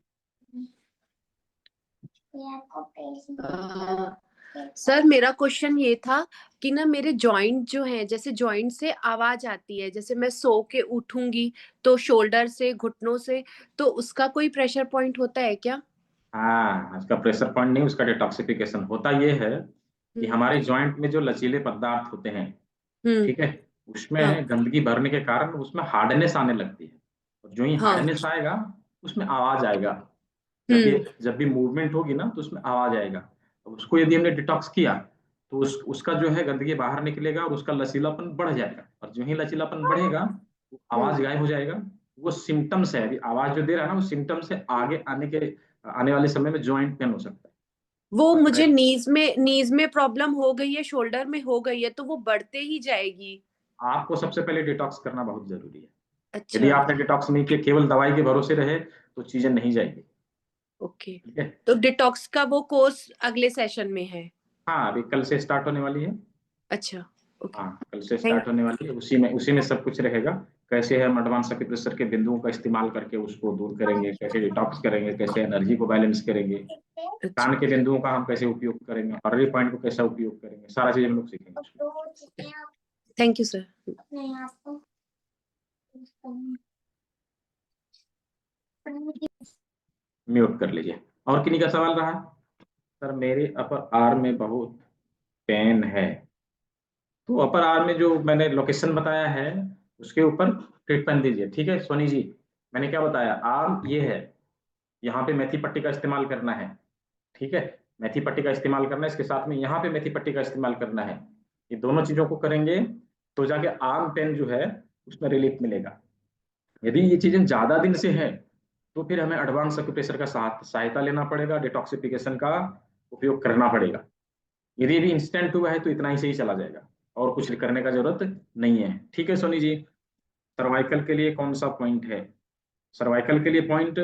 सर मेरा क्वेश्चन ये था कि ना मेरे जॉइंट जो हैं, जैसे जॉइंट से आवाज आती है, जैसे मैं सो के उठूंगी तो शोल्डर से, घुटनों से, तो उसका कोई प्रेशर पॉइंट होता है क्या? हाँ उसका प्रेशर पॉइंट नहीं, उसका डिटॉक्सिफिकेशन होता ये है कि हमारे जॉइंट में जो लचीले पदार्थ होते हैं, ठीक है, हाँ उसमें गंदगी भरने के कारण उसमें हार्डनेस आने लगती है, और जो ही हाँ हार्डनेस आएगा उसमें आवाज आएगा, जब भी मूवमेंट होगी ना तो उसमें आवाज आएगा। तो उसको यदि हमने डिटॉक्स किया तो उसका जो है गंदगी बाहर निकलेगा और उसका लचीलापन बढ़ जाएगा, और जो ही लचीलापन बढ़ेगा वो आवाज गायब हो जाएगा। वो सिम्टम्स है, अभी आवाज जो दे रहा है ना वो सिम्टम्स है, आगे आने वाले समय में ज्वाइंट पेन हो सकता है। वो और मुझे नीज में प्रॉब्लम हो गई है, शोल्डर में हो गई है, तो वो बढ़ते ही जाएगी। आपको सबसे पहले डिटॉक्स करना बहुत जरूरी है। यदि अच्छा, आपने डिटॉक्स नहीं किया, केवल दवाई के भरोसे रहे तो चीजें नहीं जाएगी। ओके। ठीक है। तो डिटॉक्स का वो कोर्स अगले सेशन में है? हाँ अभी कल से स्टार्ट होने वाली है। अच्छा, ओके, हाँ कल से थैंक स्टार्ट होने वाली है, उसी में सब कुछ रहेगा। कैसे हम एडवांस एक्यूप्रेशर के बिंदुओं का इस्तेमाल करके उसको दूर करेंगे, कैसे डिटॉक्स करेंगे, कैसे एनर्जी को बैलेंस करेंगे, कान के बिंदुओं का हम कैसे उपयोग करेंगे, हर्री पॉइंट को कैसे उपयोग करेंगे, सारा चीज हम लोग सीखेंगे। Thank you sir. म्यूट कर लीजिए। और किन्हीं का सवाल रहा? सर मेरे अपर आर्म में बहुत पेन है, तो अपर आर्म में जो मैंने लोकेशन बताया है उसके ऊपर ट्रीटमेंट दीजिए। ठीक है सोनी जी, मैंने क्या बताया, आर्म ये है, यहाँ पे मेथी पट्टी का इस्तेमाल करना है। ठीक है, मेथी पट्टी का इस्तेमाल करना है, इसके साथ में यहाँ पे मेथी पट्टी का इस्तेमाल करना है। ये दोनों चीजों को करेंगे तो जाके आर्म पेन जो है उसमें रिलीफ मिलेगा। यदि ये चीजें ज्यादा दिन से है तो फिर हमें एडवांस एक्यूप्रेशर का सहायता लेना पड़ेगा, डिटॉक्सिफिकेशन का उपयोग करना पड़ेगा। यदि भी इंस्टेंट हुआ है तो इतना ही सही चला जाएगा, और कुछ करने का जरूरत नहीं है। ठीक है सोनी जी। सर्वाइकल के लिए कौन सा पॉइंट है? सर्वाइकल के लिए पॉइंट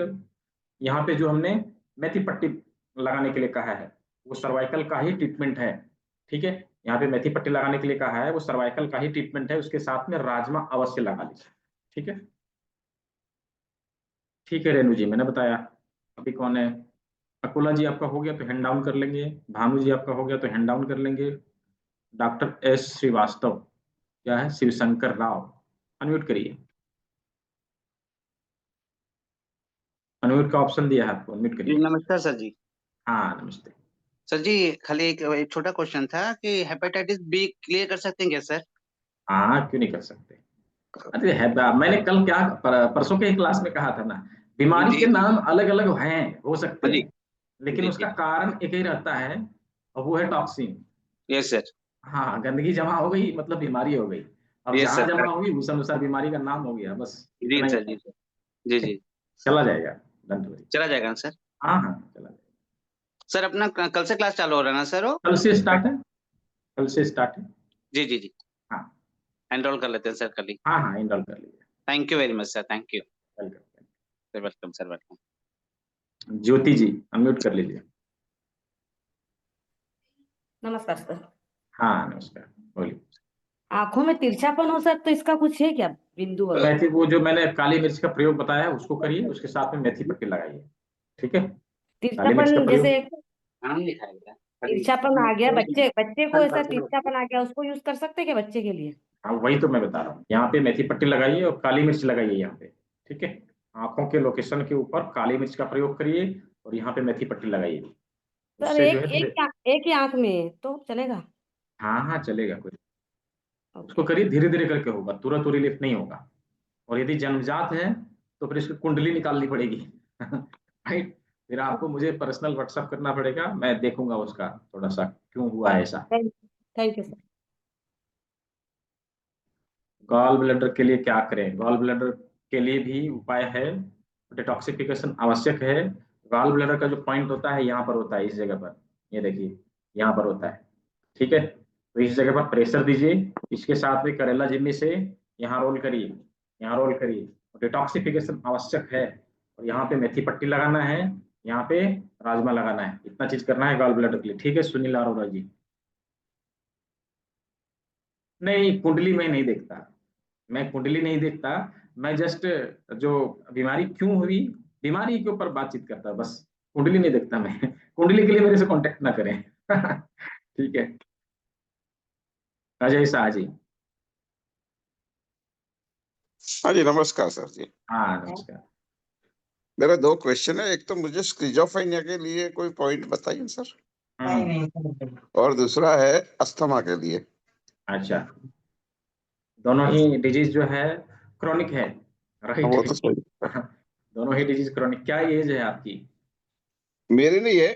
यहाँ पे जो हमने मेथी पट्टी लगाने के लिए कहा है वो सर्वाइकल का ही ट्रीटमेंट है। ठीक है, यहाँ पे मेथी पट्टी लगाने के लिए कहा है वो सर्वाइकल का ही ट्रीटमेंट है, उसके साथ में राजमा अवश्य लगा लीजिए। ठीक है, ठीक है रेणु जी, मैंने बताया। अभी कौन है? अकोला जी आपका हो गया तो हैंड डाउन कर लेंगे, भानु जी आपका हो गया तो हैंड डाउन कर लेंगे, डॉक्टर एस श्रीवास्तव, क्या है, शिवशंकर राव, अनम्यूट करिए। अनम्यूट का ऑप्शन दिया है आपको, अनम्यूट जी करिए। नमस्कार सर जी। हाँ नमस्ते। सर जी खाली एक छोटा क्वेश्चन था कि हेपेटाइटिस बी क्लियर कर सकते हैं क्या सर? हाँ क्यों नहीं कर सकते। अरे है, मैंने कल क्या परसों के क्लास में कहा था ना, बीमारी जी के जी नाम अलग अलग हैं, हो सकते हाँ जी हैं, लेकिन जी उसका जी कारण एक ही रहता है, और वो है टॉक्सिन। Yes sir. हाँ गंदगी जमा हो गई मतलब बीमारी हो गई, अब यस जहां सर जमा करेक्ट। होगी उस अनुसार बीमारी का नाम हो गया, बस जी इतना ही सर जी है। सर जी जी चला जाएगा, डंट वरी। चला जाएगा ना सर? हाँ हाँ चला जाएगा। सर अपना कल से क्लास चालू हो रहा है ना सर वो? कल से स्टार्ट है, कल से स्टार्ट है। जी जी जी हाँ एनरोल कर लेते हैं सर कल ही। हाँ हाँ इनरोल कर लीजिए। Thank you very much sir, thank you welcome. Sir, welcome sir, welcome. Jyoti ji unmute कर लीजिए। नमस्कार सर। हाँ नमस्कार, बोलिए। आंखों में तिरछापन हो सर, तो इसका कुछ है क्या बिंदु वगैरह? मेथी, वो जो मैंने काली मिर्च का प्रयोग बताया है उसको करिए, उसके साथ में मेथी पट्टी लगाइए। ठीक है, काली मिर्च का तिरछापन प्रयोग। जैसे नाम लिखा है तिरछापन आ गया, बच्चे बच्चे को ऐसा तिरछापन आ गया, उसको यूज कर सकते हैं क्या बच्चे के लिए? हाँ वही तो मैं बता रहा हूँ, यहाँ पे मेथी पट्टी लगाइए और काली मिर्च लगाइए यहाँ पे। ठीक है, आंखों के लोकेशन के ऊपर काली मिर्च का प्रयोग करिए और यहाँ पे मेथी पट्टी लगाइए। सर उससे जो एक है एक ही आंख में तो चलेगा? हाँ हाँ चलेगा, कोई उसको ओके। करिए, धीरे धीरे करके होगा, तुरंत रिलीफ नहीं होगा। और यदि जन्मजात है तो फिर इसकी कुंडली निकालनी पड़ेगी। राइट, फिर आपको मुझे पर्सनल व्हाट्सएप करना पड़ेगा, मैं देखूंगा उसका थोड़ा सा क्यों हुआ है ऐसा। Thank you sir. Gall bladder के लिए क्या करें? गॉल ब्लैडर के लिए भी उपाय है, डिटॉक्सिफिकेशन आवश्यक है। गॉल ब्लैडर का जो पॉइंट होता है यहाँ पर होता है, इस जगह पर, ये देखिए यहाँ पर होता है। ठीक है, तो इस जगह पर प्रेशर दीजिए, इसके साथ में करेला जिम्मी से यहाँ रोल करिए, यहाँ रोल करिए। डिटॉक्सिफिकेशन आवश्यक है, और यहाँ पे मेथी पट्टी लगाना है, यहाँ पे राजमा लगाना है, इतना चीज करना है गॉल ब्लैडर के लिए। ठीक है सुनील अरोड़ा जी? नहीं, कुंडली में नहीं देखता, मैं कुंडली नहीं देखता, मैं जस्ट जो बीमारी क्यों हुई, बीमारी के ऊपर बातचीत करता बस, कुंडली नहीं देखता मैं। कुंडली के लिए मेरे से कांटेक्ट ना करें। ठीक है, अजय शाह जी। हाँ जी, नमस्कार सर जी। हाँ नमस्कार। मेरा 2 क्वेश्चन है, एक तो मुझे स्किज़ोफ्रेनिया के लिए कोई पॉइंट बताइए सर, और दूसरा है अस्थमा के लिए। अच्छा, दोनों ही डिजीज जो है क्रॉनिक है, राइट? वो तो सही। दोनों ही डिजीज क्रॉनिक। क्या एज है आपकी? मेरी नहीं है,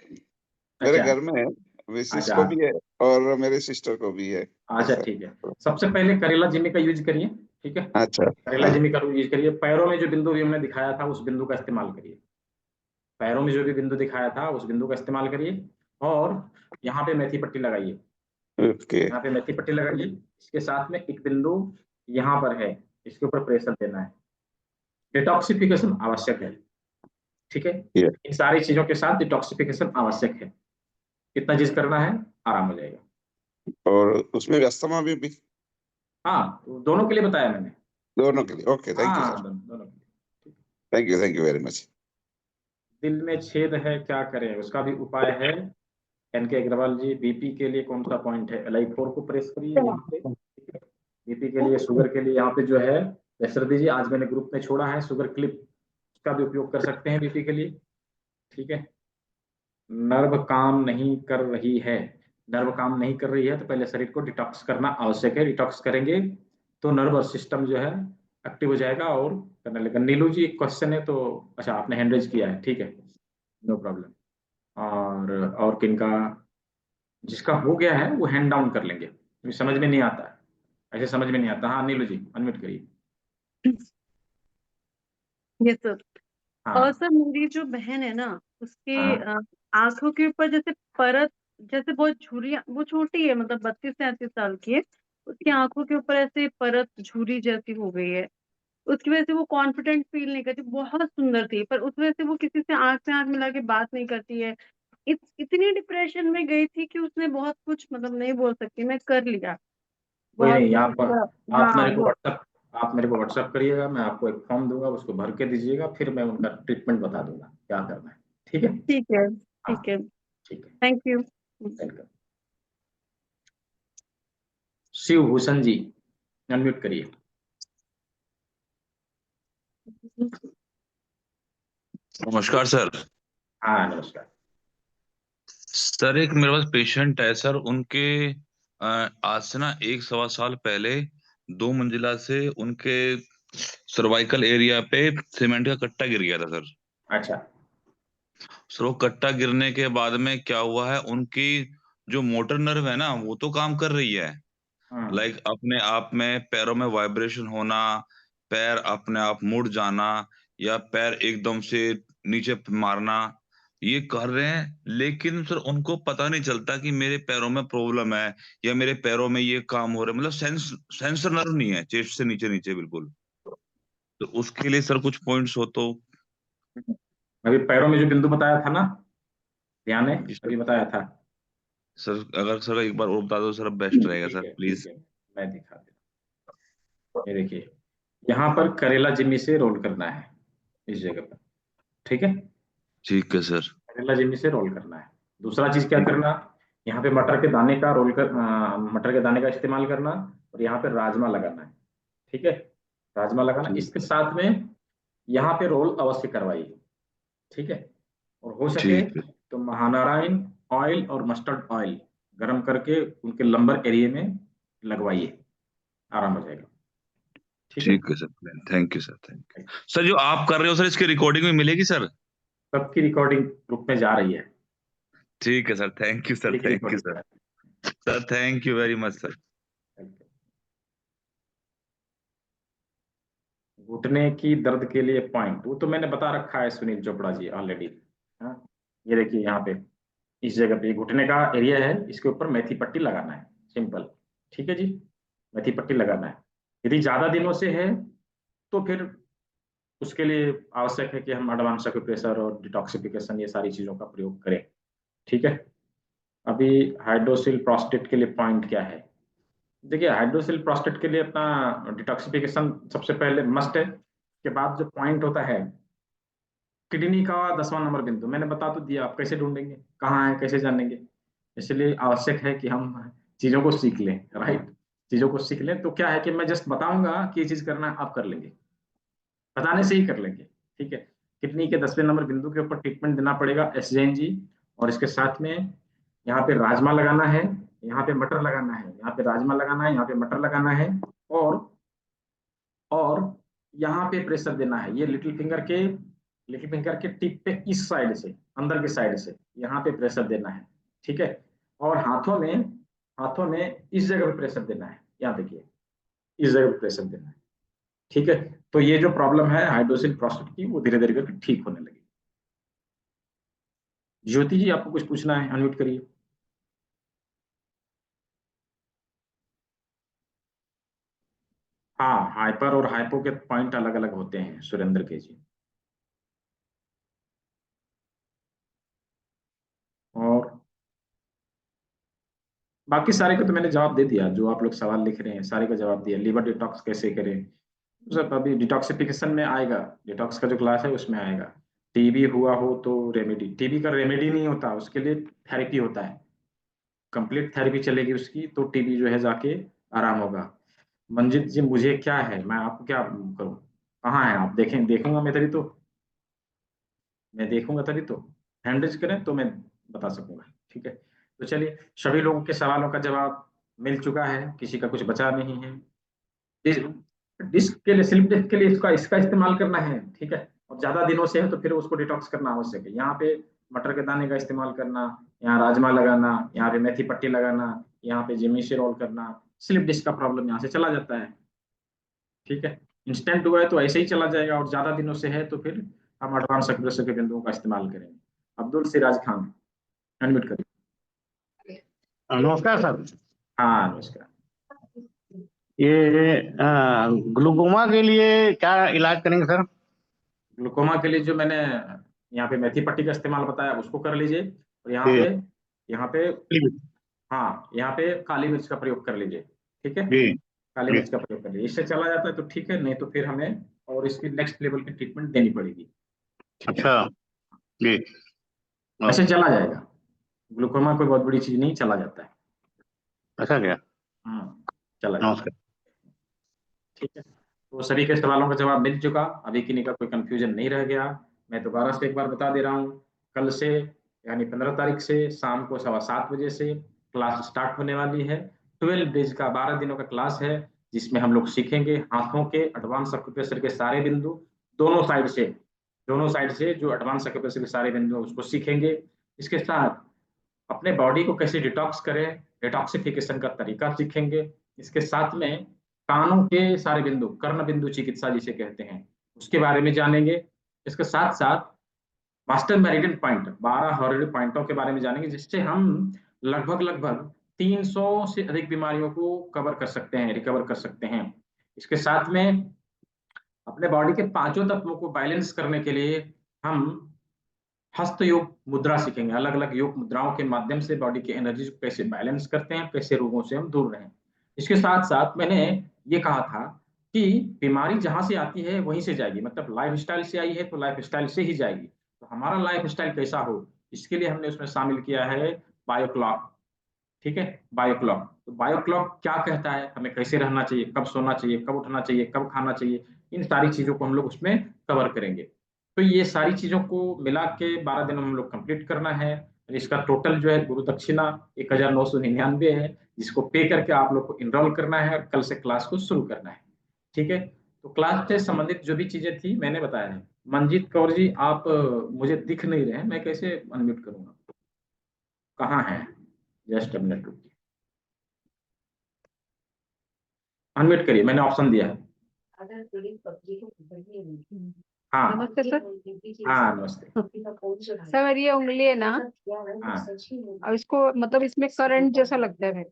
मेरे अच्छा घर में है, मिसेस अच्छा को भी है और मेरे सिस्टर को भी है। अच्छा, ठीक है। सबसे पहले करेला जिम्मी का यूज करिए, ठीक है? अच्छा करेला जिम्मी का यूज करिए। पैरों में जो बिंदु भी हमने दिखाया था उस बिंदु का इस्तेमाल करिए, पैरों में जो भी बिंदु दिखाया था उस बिंदु का इस्तेमाल करिए, और यहाँ पे मेथी पट्टी लगाइए, ओके यहाँ पे मेथी पट्टी लगाइए। इसके साथ में एक बिंदु यहाँ पर है, इसके ऊपर प्रेशर देना है। डिटॉक्सिफिकेशन आवश्यक है, ठीक है? ये इन सारी चीजों के साथ डिटॉक्सिफिकेशन आवश्यक है। कितना चीज करना है, आराम हो जाएगा। और उसमें भी अस्थमा भी हाँ, तो दोनों के लिए बताया मैंने। दोनों के लिए। ओके, थैंक यू हाँ सर, दोनों के लिए। Thank you very much. दिल में छेद है, क्या करें? उसका भी उपाय है। एनके अग्रवाल जी, बीपी के लिए कौन सा पॉइंट है? LI4 को प्रेस करिए यहाँ पे, ठीक है? बीपी के लिए, शुगर के लिए यहाँ पे जो है प्रेशर दीजिए। आज मैंने ग्रुप में छोड़ा है शुगर क्लिप, उसका भी उपयोग कर सकते हैं बीपी के लिए, ठीक है? नर्व काम नहीं कर रही है, नर्व काम नहीं कर रही है तो पहले शरीर को डिटॉक्स करना आवश्यक है। डिटॉक्स करेंगे तो नर्व और सिस्टम जो है एक्टिव हो जाएगा और करने लगेगा। नीलू जी एक क्वेश्चन है तो, अच्छा आपने हैंड रेज किया है, ठीक है, नो प्रॉब्लम। और किनका जिसका हो गया है वो हैंड डाउन कर लेंगे, क्योंकि समझ में नहीं आता है, ऐसे समझ में नहीं आता। हाँ नीलू जी अनम्यूट करिए। Yes sir. और हाँ सर मेरी जो बहन है ना, उसके हाँ आंखों के ऊपर जैसे परत, जैसे बहुत झुर्रियां, वो छोटी है मतलब 32 से 38 साल की है, उसकी आंखों के ऊपर ऐसे परत झुर्री जैसी हो गई है। उसकी वजह से वो कॉन्फिडेंट फील नहीं करती, बहुत सुंदर थी पर उस वजह से वो किसी से आंख मिला के बात नहीं करती है। इतनी डिप्रेशन में गई थी कि उसने बहुत कुछ, मतलब नहीं बोल सकती, मैं कर लिया कोई बहुत नहीं, कुछ आप उसका। आप हाँ मेरे को वो व्हाट्सअप आप मेरे को व्हाट्सअप करिएगा, मैं आपको एक फॉर्म दूंगा, उसको भर के दीजिएगा, फिर मैं उनका ट्रीटमेंट बता दूंगा क्या करना है, ठीक है? ठीक है, हाँ ठीक है, ठीक है, thank you. Welcome. Shiv Bhushan ji unmute करिए। नमस्कार सर। हाँ नमस्कार। सर एक मेरे पास पेशेंट है सर, उनके आज से ना 1 सवा साल पहले 2 मंजिला से उनके सर्वाइकल एरिया पे सीमेंट का कट्टा गिर गया था सर। अच्छा सर वो कट्टा गिरने के बाद में क्या हुआ है, उनकी जो मोटर नर्व है ना वो तो काम कर रही है, हाँ लाइक अपने आप में पैरों में वाइब्रेशन होना, पैर अपने आप मुड़ जाना, या पैर एकदम से नीचे मारना, ये कर रहे हैं। लेकिन सर उनको पता नहीं चलता कि मेरे पैरों में प्रॉब्लम है या मेरे पैरों में ये काम हो रहा है, मतलब सेंसर नर्व नहीं है चेस्ट से नीचे नीचे बिल्कुल। तो उसके लिए सर कुछ पॉइंट्स हो तो। अभी पैरों में जो बिंदु बताया था ना, ध्यान है, जी सर। अभी बताया था। सर अगर सर एक बार और बता दो सर, बेस्ट रहेगा ठीक सर है ठीक प्लीज। है, मैं दिखा देता हूँ। ये देखिए, यहाँ पर करेला जिम्मी से रोल करना है, इस जगह पर, ठीक है? ठीक है सर। करेला जिम्मी से रोल करना है। दूसरा चीज क्या करना, यहाँ पे मटर के दाने का मटर के दाने का इस्तेमाल करना, और यहाँ पे राजमा लगाना है, ठीक है? राजमा लगाना, ठीक। इसके साथ में यहाँ पे रोल अवश्य करवाइए, ठीक है? और हो सके ठीक है तो महानारायण ऑयल और मस्टर्ड ऑयल गर्म करके उनके लंबर एरिया में लगवाइए, आराम हो जाएगा। ठीक है, ठीक है sir, thank you sir, thank you sir. जो आप कर रहे हो सर, इसकी रिकॉर्डिंग में मिलेगी सर? सबकी रिकॉर्डिंग ग्रुप में जा रही है। ठीक है सर, थैंक यू सर, ठीक है, thank you recording sir. Sir thank you very much sir. घुटने की दर्द के लिए पॉइंट वो तो मैंने बता रखा है सुनील चोपड़ा जी ऑलरेडी। हाँ, ये देखिए यहाँ पे इस जगह पे घुटने का एरिया है, इसके ऊपर मेथी पट्टी लगाना है, सिंपल। ठीक है जी, मेथी पट्टी लगाना है। यदि ज्यादा दिनों से है तो फिर उसके लिए आवश्यक है कि हम एडवांस एक्यूप्रेशर और डिटॉक्सिफिकेशन ये सारी चीजों का प्रयोग करें। ठीक है, अभी हाइड्रोसिल प्रोस्टेट के लिए पॉइंट क्या है? देखिए हाइड्रोसिल प्रोस्टेट के लिए अपना डिटॉक्सिफिकेशन सबसे पहले मस्ट है। के बाद जो पॉइंट होता है किडनी का 10वां नंबर बिंदु, मैंने बता तो दिया, आप कैसे ढूंढेंगे, कहाँ है, कैसे जानेंगे। इसलिए आवश्यक है कि हम चीजों को सीख लें, राइट। चीजों को सीख लें तो क्या है कि मैं जस्ट बताऊंगा कि ये चीज करना है, आप कर लेंगे, बताने से ही कर लेंगे। ठीक है, किडनी के 10वें नंबर बिंदु के ऊपर ट्रीटमेंट देना पड़ेगा SJNG, और इसके साथ में यहाँ पे राजमा लगाना है, यहाँ पे मटर लगाना है, यहाँ पे राजमा लगाना है, यहाँ पे मटर लगाना है, और यहाँ पे प्रेशर देना है। ये लिटिल फिंगर के टिप पे इस साइड से, अंदर की साइड से यहाँ पे प्रेशर देना है। ठीक है, और हाथों में इस जगह पे प्रेशर देना है, यहाँ देखिए इस जगह पे प्रेशर देना है। ठीक है, तो ये जो प्रॉब्लम है हाइड्रोसिल प्रोस्टेट की वो धीरे धीरे करके ठीक होने लगी। ज्योति जी आपको कुछ पूछना है, अनम्यूट करिए। हाँ, हाइपर और हाइपो के पॉइंट अलग अलग होते हैं सुरेंद्र के जी। और बाकी सारे का तो मैंने जवाब दे दिया, जो आप लोग सवाल लिख रहे हैं सारे का जवाब दिया। लिवर डिटॉक्स कैसे करें, सब अभी डिटॉक्सिफिकेशन में आएगा, डिटॉक्स का जो क्लास है उसमें आएगा। टीबी हुआ हो तो रेमेडी, टीबी का रेमेडी नहीं होता, उसके लिए थेरेपी होता है, कंप्लीट थेरेपी चलेगी उसकी, तो टीबी जो है जाके आराम होगा। मंजित जी मुझे क्या है, मैं आपको क्या करूं, कहाँ है आप, देखें, देखूंगा मैं तभी तो, मैं देखूंगा तभी तो, हैंड रेज करें तो मैं बता सकूंगा। ठीक है, तो चलिए सभी लोगों के सवालों का जवाब मिल चुका है, किसी का कुछ बचा नहीं है। डिस्क के लिए, स्लिप डिस्क के लिए इसका इस्तेमाल करना है। ठीक है, और ज्यादा दिनों से है तो फिर उसको डिटॉक्स करना आवश्यक है। यहाँ पे मटर के दाने का इस्तेमाल करना, यहाँ राजमा लगाना, यहाँ पे मेथी पट्टी लगाना, यहाँ पे जिमी से रोल करना, स्लिप डिस्क का प्रॉब्लम यहाँ से चला जाता है। ठीक है, इंस्टेंट हुआ है तो ऐसे ही चला जाएगा, और ज्यादा दिनों से है तो फिर हम एडवांस एक्यूप्रेशर के बिंदुओं का इस्तेमाल करेंगे। अब्दुल सिराज खान, अनम्यूट करिए। नमस्कार सर। हाँ नमस्कार। ये ग्लूकोमा के लिए क्या इलाज करेंगे सर? ग्लूकोमा के लिए जो मैंने यहाँ पे मेथी पट्टी का इस्तेमाल बताया उसको कर लीजिए, और यहाँ पे हाँ, यहाँ पे काली मिर्च का प्रयोग कर लीजिए। ठीक है, काली मिर्च का प्रयोग कर लीजिए, इससे चला जाता है तो ठीक है, नहीं तो फिर हमें और इसकी नेक्स्ट लेवल की ट्रीटमेंट देनी पड़ेगी। अच्छा जी, ऐसे चला जाएगा, ग्लूकोमा कोई बहुत बड़ी चीज नहीं, चला जाता है। ऐसा क्या? चला जाता है। ठीक है, तो सभी के सवालों का जवाब मिल चुका, अभी किन्हीं का कोई कंफ्यूजन नहीं रह गया। मैं दोबारा से एक बार बता दे रहा हूँ, कल से यानी 15 तारीख से शाम को 7:15 बजे से क्लास स्टार्ट होने वाली है। 12 डेज का, 12 दिनों का क्लास है, जिसमें हम लोग सीखेंगे हाथों के एडवांस एक्यूप्रेशर के सारे बिंदु, दोनों साइड से जो एडवांस एक्यूप्रेशर के सारे बिंदु हैं उसको सीखेंगे। इसके साथ अपने बॉडी को कैसे डिटॉक्स करें, डिटॉक्सिफिकेशन का तरीका सीखेंगे। इसके साथ में कानों के सारे बिंदु, कर्ण बिंदु चिकित्सा जिसे कहते हैं, उसके बारे में जानेंगे। इसके साथ साथ मास्टर मेरिडियन पॉइंट, 12 हॉरिजॉन्टल पॉइंटों के बारे में जानेंगे, जिससे हम लगभग 300 से अधिक बीमारियों को कवर कर सकते हैं, रिकवर कर सकते हैं। इसके साथ में अपने बॉडी के 5 तत्वों को बैलेंस करने के लिए हम हस्त योग मुद्रा सीखेंगे, अलग अलग योग मुद्राओं के माध्यम से बॉडी की एनर्जी को कैसे बैलेंस करते हैं, कैसे रोगों से हम दूर रहें। इसके साथ साथ मैंने ये कहा था कि बीमारी जहां से आती है वहीं से जाएगी, मतलब लाइफस्टाइल से आई है तो लाइफस्टाइल से ही जाएगी। तो हमारा लाइफस्टाइल कैसा हो, इसके लिए हमने उसमें शामिल किया है बायोक्लॉक। ठीक है, बायोक्लॉक, तो बायोक्लॉक क्या कहता है, हमें कैसे रहना चाहिए, कब सोना चाहिए, कब उठना चाहिए, कब खाना चाहिए, इन सारी चीजों को हम लोग उसमें कवर करेंगे। तो ये सारी चीजों को मिला के 12 दिन में हम लोग कंप्लीट करना है। इसका टोटल जो है गुरु दक्षिणा 1999 है, जिसको पे करके आप लोग को इनरोल करना है और कल से क्लास को शुरू करना है। ठीक है, तो क्लास से संबंधित जो भी चीजें थी मैंने बताया है। मंजीत कौर जी, आप मुझे दिख नहीं रहे हैं, मैं कैसे अनम्यूट करूंगा? कहाँ है? जस्ट मिनट रुकिए, अनम्यूट करिए, मैंने ऑप्शन दिया है। हाँ नमस्ते सर। हाँ नमस्ते। सर मेरी ये उंगली है ना, हाँ, और इसको मतलब इसमें करंट जैसा लगता है,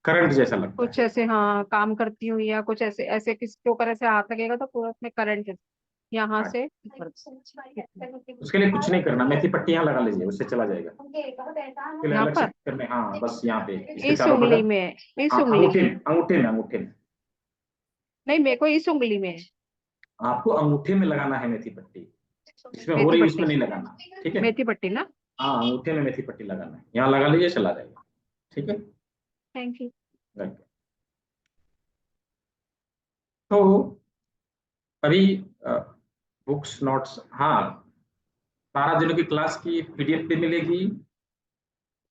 करंट जैसा लगता है। कुछ ऐसे, हाँ काम करती हूँ या कुछ ऐसे, ऐसे किसी के ऊपर ऐसे हाथ लगेगा तो पूरा उसमें करंट यहाँ से उसके लिए कुछ नहीं करना, मेथी पट्टी यहाँ लगा लीजिए, उससे चला जाएगा। उसके लिए यहाँ अलग से पर, कुछ करने, हाँ बस यहाँ पे इसके इस चारों उंगली बगल। में, इस हाँ, उंगली अंगूठे में अंगूठे में, अंगूठे में नहीं, मेरे को इस उंगली में है। आपको अंगूठे में लगाना है मेथी पट्टी, इसमें हो मेथी रही है पट्टी, उसमें नहीं लगाना। ठीक है, मेथी पट्टी ना। हाँ अंगूठे में मेथी पट्टी लगाना है, यहाँ लगा लीजिए, चला जाएगा। ठीक है, थैंक यू। वेलकम। तो अभी बुक्स नोट्स, हाँ 12 दिनों की क्लास की पीडीएफ भी मिलेगी,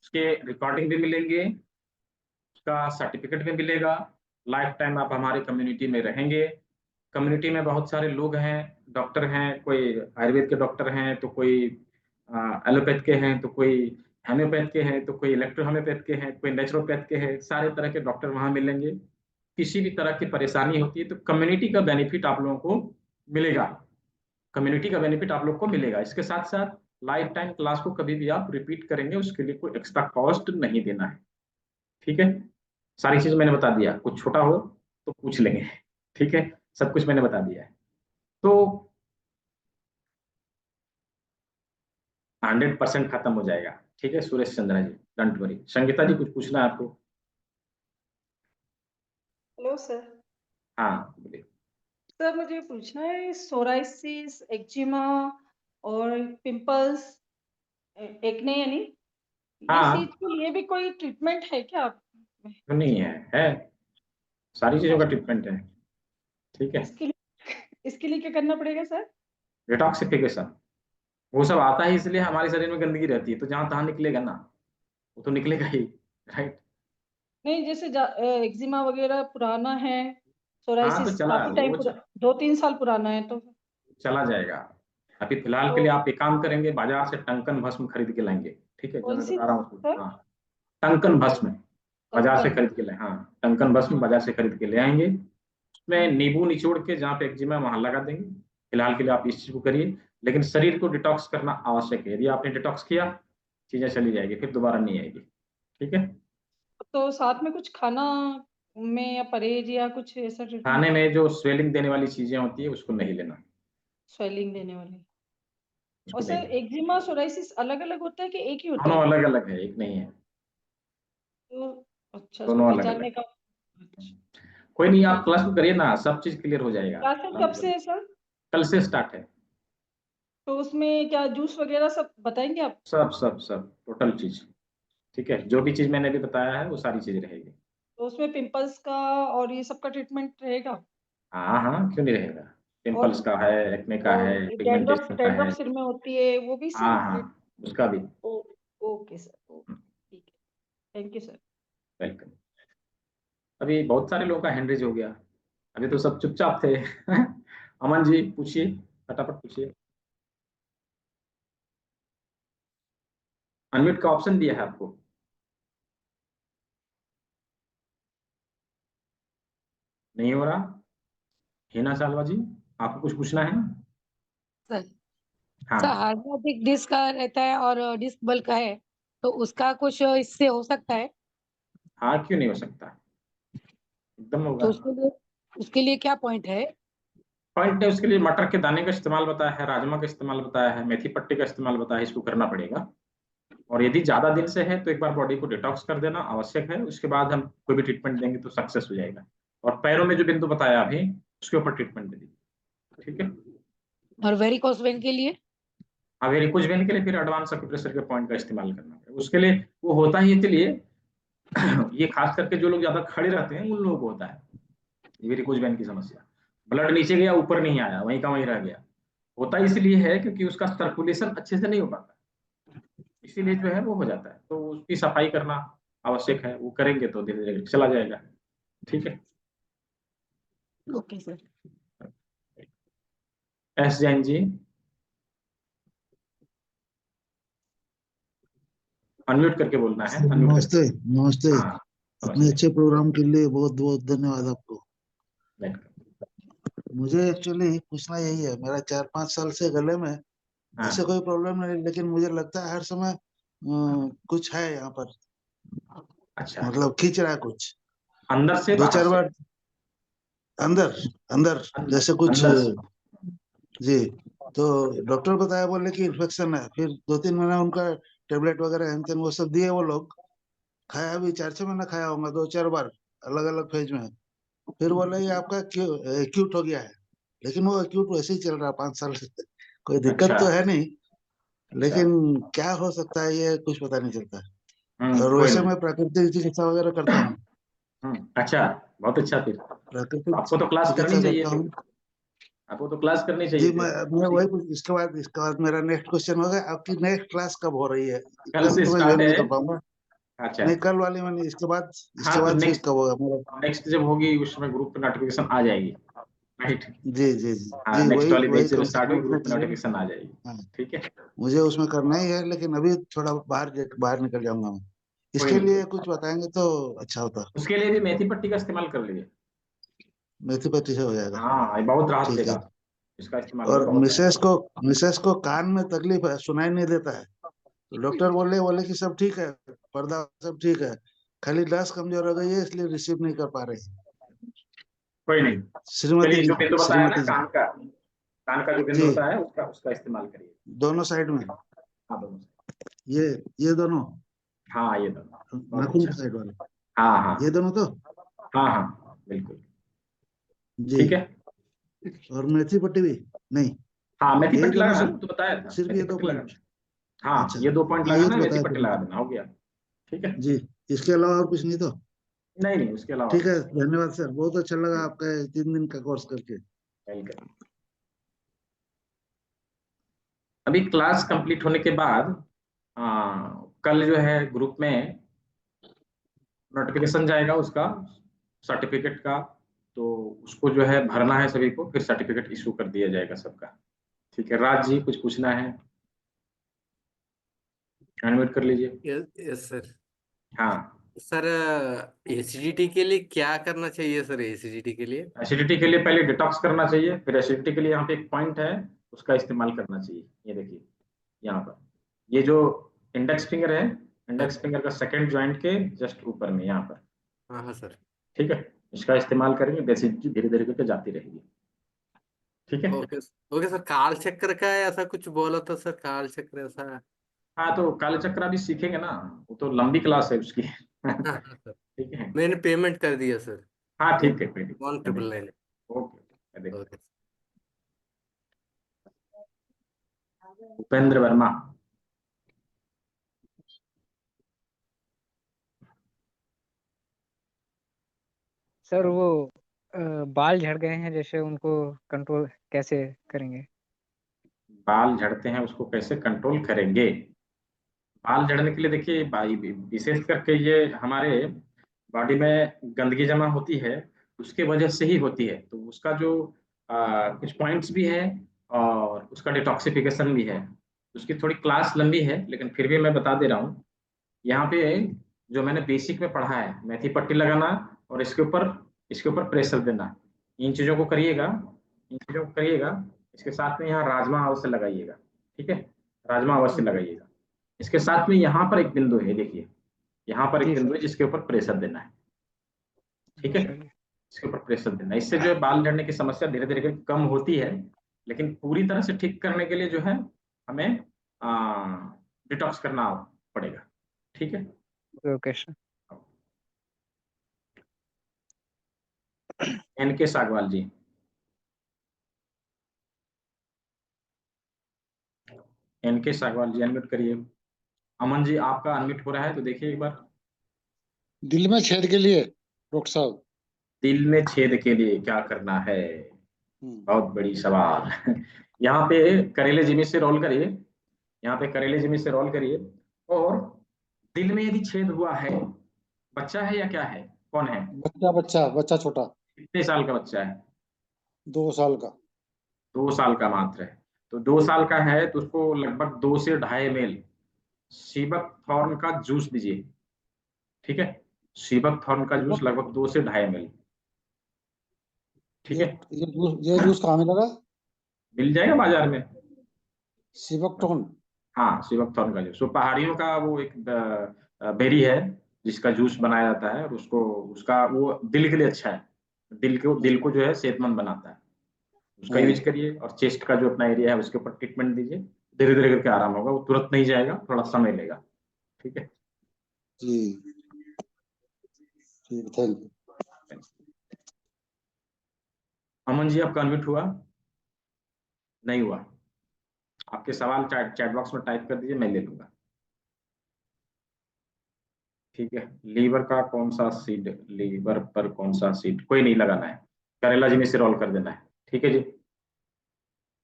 उसके रिकॉर्डिंग भी मिलेंगे, उसका सर्टिफिकेट भी मिलेगा। लाइफ टाइम आप हमारी कम्युनिटी में रहेंगे। कम्युनिटी में बहुत सारे लोग हैं, डॉक्टर हैं, कोई आयुर्वेद के डॉक्टर हैं, तो कोई एलोपैथ के हैं, तो कोई होम्योपैथ के हैं, तो कोई इलेक्ट्रो होम्योपैथ के हैं, कोई नेचुरोपैथ के हैं। सारे तरह के डॉक्टर वहाँ मिलेंगे। किसी भी तरह की परेशानी होती है तो कम्युनिटी का बेनिफिट आप लोगों को मिलेगा, कम्युनिटी का बेनिफिट आप लोग को मिलेगा। इसके साथ साथ लाइफ टाइम क्लास को कभी भी आप रिपीट करेंगे, उसके लिए कोई एक्स्ट्रा कॉस्ट नहीं देना है। ठीक है, सारी चीज मैंने बता दिया, कुछ छोटा हो तो पूछ लेंगे। ठीक है, सब कुछ मैंने बता दिया है। तो 100% खत्म हो जाएगा। ठीक है सुरेश चंद्रा जी, डोंट वरी। संगीता जी कुछ पूछना है आपको? Hello sir. हाँ बोलिए। सर मुझे पूछना है, सोराइसिस, एक्जिमा और पिंपल्स, एक्ने यानी, ये हाँ चीज के लिए भी कोई ट्रीटमेंट है क्या? तो नहीं है सारी चीजों का ट्रीटमेंट है। ठीक है, इसके लिए क्या करना पड़ेगा सर? डिटॉक्सिफिकेशन, वो सब आता है इसलिए हमारे शरीर में गंदगी रहती है, तो जहां तहां निकलेगा ना, वो तो निकलेगा ही, राइट। नहीं, जैसे एक्जिमा वगैरह पुराना है, हाँ तो सोराइसिस चला काफी टाइम, 2-3 साल पुराना है, तो चला जाएगा। अभी फिलहाल के लिए आप एक काम करेंगे, बाजार से टंकन भस्म खरीद के लाएंगे। ठीक है, जो कौन मैं सी बता रहा हूँ। सर? हाँ टंकन भस्म बाजार से टंकन। खरीद के लाए, हाँ टंकन भस्म बाजार से खरीद के ले आएंगे। उसमें नींबू निचोड़ के जहाँ पे एक्जिमा वहां लगा देंगे। फिलहाल के लिए आप इस चीज को करिए, लेकिन शरीर को डिटॉक्स करना आवश्यक है। यदि आपने डिटॉक्स किया, चीजें चली जाएगी, फिर दोबारा नहीं आएगी। ठीक है, तो साथ में कुछ खाना में या परहेज या कुछ ऐसा ट्रीटमेंट? खाने में जो स्वेलिंग देने वाली चीजें होती है उसको नहीं लेना, स्वेलिंग देने वाली। और उसको नहीं सर लेना। एक्जिमा सोराइसिस अलग अलग होता है कि एक ही होता दोनों है? अलग अलग है, एक नहीं है, तो अच्छा, उसको दोनों अलग अलग। पहचानने का। कोई नहीं, आप क्लास में करिए ना, सब चीज क्लियर हो जाएगा। क्लासेस कब से है सर? कल से स्टार्ट है, तो उसमें क्या जूस वगैरह सब बताएंगे आप? सब सब सब टोटल चीज। ठीक है, जो भी चीज मैंने अभी बताया है वो सारी चीज रहेगी। तो उसमें पिंपल्स का और ये सब का ट्रीटमेंट रहेगा? हाँ हाँ क्यों नहीं रहेगा, और पिंपल्स का है, एक्ने का है, डैंड्रफ पिगमेंटेशन का है। डैंड्रफ सिर में होती है, वो भी हाँ सेम? हाँ उसका भी। ओके सर, ओके, ठीक है, थैंक यू सर। वेलकम। अभी बहुत सारे लोगों का हैंड रेज हो गया, अभी तो सब चुपचाप थे। अमन जी पूछिए, फटाफट पूछिए। अनम्यूट का ऑप्शन दिया है आपको। नहीं हो रहा। हिना सालवा जी, आपको कुछ पूछना है? सर हाँ सर हार्मोनिक डिस्क का रहता है और डिस्क बल का है, तो उसका कुछ इससे हो सकता है? हाँ क्यों नहीं हो सकता, एकदम होगा। तो उसके लिए क्या पॉइंट है? पॉइंट है उसके लिए, मटर के दाने का इस्तेमाल बताया है, राजमा का इस्तेमाल बताया है, मेथी पट्टी का इस्तेमाल बताया है, इसको करना पड़ेगा। और यदि ज्यादा दिन से है तो एक बार बॉडी को डिटॉक्स कर देना आवश्यक है, उसके बाद हम कोई भी ट्रीटमेंट देंगे तो सक्सेस हो जाएगा। और पैरों में जो बिंदु बताया अभी, उसके ऊपर ट्रीटमेंट दे दीजिए। ठीक है, और वेरिकोस वेन के लिए? हाँ वेरिकोज वेन के लिए फिर एडवांस एक्यूप्रेशर के पॉइंट का इस्तेमाल करना है। उसके लिए वो होता ही इसलिए ये खास करके जो लोग ज्यादा खड़े रहते हैं उन लोगों को होता है वेरिकोज वेन की समस्या। ब्लड नीचे गया, ऊपर नहीं आया, वहीं का वहीं रह गया, होता इसलिए है क्योंकि उसका सर्कुलेशन अच्छे से नहीं हो पाता, इसीलिए जो है वो हो जाता है। तो उसकी सफाई करना आवश्यक है, वो करेंगे तो धीरे धीरे चला जाएगा। ठीक है। Okay sir. S Jain ji, unmute करके बोलना है। अनम्यूट नमस्ते करके। नमस्ते। हाँ, इतने नमस्ते। अच्छे प्रोग्राम के लिए बहुत बहुत धन्यवाद आपको। वेलकम। मुझे एक्चुअली पूछना यही है, मेरा 4-5 साल से गले में हाँ, ऐसे कोई प्रॉब्लम नहीं, लेकिन मुझे लगता है हर समय कुछ है यहाँ पर, अच्छा, मतलब खींच रहा है कुछ, अंदर से 2-4 बाहर से? बार अंदर अंदर जैसे कुछ। अंदर से। जी, तो डॉक्टर बताया, बोले कि इन्फेक्शन है। फिर 2-3 महीना उनका टेबलेट वगैरह हेन तेन वो सब दिए वो लोग, खाया भी 4-6 महीना खाया होगा 2-4 बार अलग अलग फेज में। फिर बोले ये आपका एक्यूट हो गया है, लेकिन वो एक्यूट वैसे ही चल रहा है 5 साल से। कोई दिक्कत अच्छा, तो है नहीं, अच्छा। लेकिन क्या हो सकता है ये कुछ पता नहीं चलता। और कोई वैसे नहीं। मैं प्राकृतिक चिकित्सा वगैरह करता हूँ, अच्छा, बहुत अच्छा। फिर प्राकृतिक आपको तो क्लास चिकित्सा करनी चाहिए करता फिर, हूँ। आपको तो क्लास करनी जी, चाहिए फिर। मैं वही इसके बाद मेरा नेक्स्ट क्वेश्चन होगा, आपकी नेक्स्ट क्लास कब हो रही है? कल कल से तो मैं स्टार्ट ज्वाइन नहीं है। कर पाऊंगा। अच्छा, नहीं, कल वाली में नहीं, इसके बाद हाँ तो फिर नेक्स्ट, कब होगा मेरा? नेक्स्ट जब होगी उसमें ग्रुप पे नोटिफिकेशन आ जाएगी। राइट। जी जी जी हाँ, जी, नेक्स्ट वही वाली वही डेट जब कम से स्टार्ट कम होगी उतना ग्रुप पे चाहिए। नोटिफिकेशन आ जाएगी। हाँ, ठीक है। मुझे उसमें करना ही है, लेकिन अभी थोड़ा बाहर निकल जाऊंगा मैं। कोई इसके नहीं, लिए कुछ बताएंगे तो अच्छा होता। उसके लिए भी मेथी पट्टी का इस्तेमाल कर लीजिए। मेथी पत्ती से हो जाएगा? हाँ, ये बहुत राहत ठीक है। देगा, इसका इस्तेमाल भी और बहुत राहत मिसेस को कान में तकलीफ है, सुनाई नहीं देता है। तो डॉक्टर बोले कि सब ठीक है, पर्दा सब ठीक है, खाली नस कमजोर हो गई है, इसलिए रिसीव नहीं कर पा रहे। कोई नहीं। श्रीमती चलिए, जी, जो बिंदु बताया ना श्रीमती जी। कान का जो बिंदु जी, होता है उसका इस्तेमाल करिए। दोनों साइड में, हाँ, दोनों। ये दोनों, हाँ, ये दोनों बहुत नाखून अच्छा। की साइड वाले, हाँ हाँ ये दोनों तो। हाँ हाँ, बिल्कुल। जी। ठीक है। और मेथी पट्टी भी नहीं? हाँ, मेथी यही पट्टी दोनों लगाना सिर्फ ना, तो बताया था सिर्फ मेथी ये 2 पट्टी पॉइंट? लगाना। हाँ, अच्छा, ये 2 पॉइंट हाँ ये लगाना, तो मेथी बताया पट्टी था लगा मुझे। देना, हो गया। ठीक है। जी, इसके अलावा और कुछ नहीं तो? नहीं नहीं, उसके अलावा ठीक है, धन्यवाद सर, बहुत अच्छा लगा आपका 3 दिन का कोर्स करके। वेलकम। अभी क्लास कंप्लीट होने के बाद कल जो है ग्रुप में नोटिफिकेशन जाएगा उसका, सर्टिफिकेट का। तो उसको जो है भरना है सभी को, फिर सर्टिफिकेट इशू कर दिया जाएगा सबका। ठीक है। राज जी, कुछ पूछना है? अनम्यूट कर लीजिए। Yes sir. हाँ, सर, एसिडिटी के लिए क्या करना चाहिए सर? एसिडिटी के लिए एसिडिटी के लिए पहले डिटॉक्स करना चाहिए, फिर एसिडिटी के लिए यहाँ पे एक पॉइंट है, उसका इस्तेमाल करना चाहिए। ये देखिए यहाँ पर, ये जो इंडेक्स फिंगर है, इंडेक्स फिंगर का सेकंड जॉइंट के जस्ट ऊपर में यहाँ पर। हाँ हाँ सर। ठीक है, इसका इस्तेमाल करेंगे, एसिडिटी धीरे धीरे करके जाती रहेगी। ठीक है। Okay okay sir. काल चक्र का ऐसा कुछ बोला था सर, काल चक्र ऐसा? हाँ, तो काल चक्र अभी सीखेंगे ना, वो तो लंबी क्लास है उसकी। हाँ हाँ सर, ठीक है। मैंने पेमेंट कर दिया सर। हाँ, ठीक है, कोई नहीं। 1999। Okay, okay. Upendra Verma. Sir वो बाल झड़ गए हैं, जैसे उनको कंट्रोल कैसे करेंगे? बाल झड़ते हैं, उसको कैसे कंट्रोल करेंगे? बाल झड़ने के लिए देखिए भाई, विशेष करके ये हमारे बॉडी में गंदगी जमा होती है, उसके वजह से ही होती है। तो उसका जो कुछ पॉइंट्स भी है और उसका डिटॉक्सिफिकेशन भी है। उसकी थोड़ी क्लास लंबी है, लेकिन फिर भी मैं बता दे रहा हूँ। यहाँ पे जो मैंने बेसिक में पढ़ा है, मेथी पट्टी लगाना और इसके ऊपर प्रेशर देना, इन चीजों को करिएगा, इन चीजों को करिएगा। इसके साथ में यहाँ राजमा अवश्य लगाइएगा। ठीक है, राजमा अवश्य लगाइएगा। इसके साथ में यहाँ पर एक बिंदु है, देखिए यहाँ पर एक जी बिंदु सर। है जिसके ऊपर प्रेशर देना है। ठीक है, अच्छा जी। इसके ऊपर प्रेशर देना है। इससे जो है बाल झड़ने की समस्या धीरे धीरे कम होती है, लेकिन पूरी तरह से ठीक करने के लिए जो है हमें डिटॉक्स करना पड़ेगा। ठीक है। Okay sir. एनके सागवाल जी। एनके सागवाल जी, अनम्यूट करिए। अमन जी, आपका अनम्यूट हो रहा है तो देखिए एक बार। दिल में छेद के लिए डॉक्टर साहब? दिल में छेद के लिए क्या करना है? बहुत बड़ी सवाल। यहाँ पे करेले जिमी से रोल करिए, यहाँ पे करेले जिमी से रोल करिए, और दिल में यदि छेद हुआ है, बच्चा है या क्या है, कौन है, बच्चा बच्चा बच्चा छोटा, कितने साल का बच्चा है, 2 साल का। 2 साल का मात्र है। तो 2 साल का है तो उसको लगभग 2 से 2.5 ml सीबक थॉर्न का जूस दीजिए, ठीक है, सीबक थॉर्न का जूस लगभग 2 से 2.5 ml, ठीक है। ये जूस कहाँ मिलेगा? मिल जाएगा बाजार में, सीबक टोन। हाँ सीबक थॉर्न का जूस, वो पहाड़ियों का वो एक बेरी है जिसका जूस बनाया जाता है, और उसको उसका वो दिल के लिए अच्छा है, दिल को जो है सेहतमंद बनाता है, उसका यूज करिए। और चेस्ट का जो अपना एरिया है उसके ऊपर ट्रीटमेंट दीजिए, धीरे धीरे करके आराम होगा, वो तुरंत नहीं जाएगा, थोड़ा समय लेगा, ठीक है जी ठीक, थैंक यू। अमन जी आपका अनम्यूट हुआ नहीं हुआ, आपके सवाल चैट बॉक्स में टाइप कर दीजिए, मैं ले लूंगा, ठीक है। लीवर का कौन सा सीड, लीवर पर कौन सा सीड, कोई नहीं लगाना है, करेला जी में से रोल कर देना है, ठीक है जी।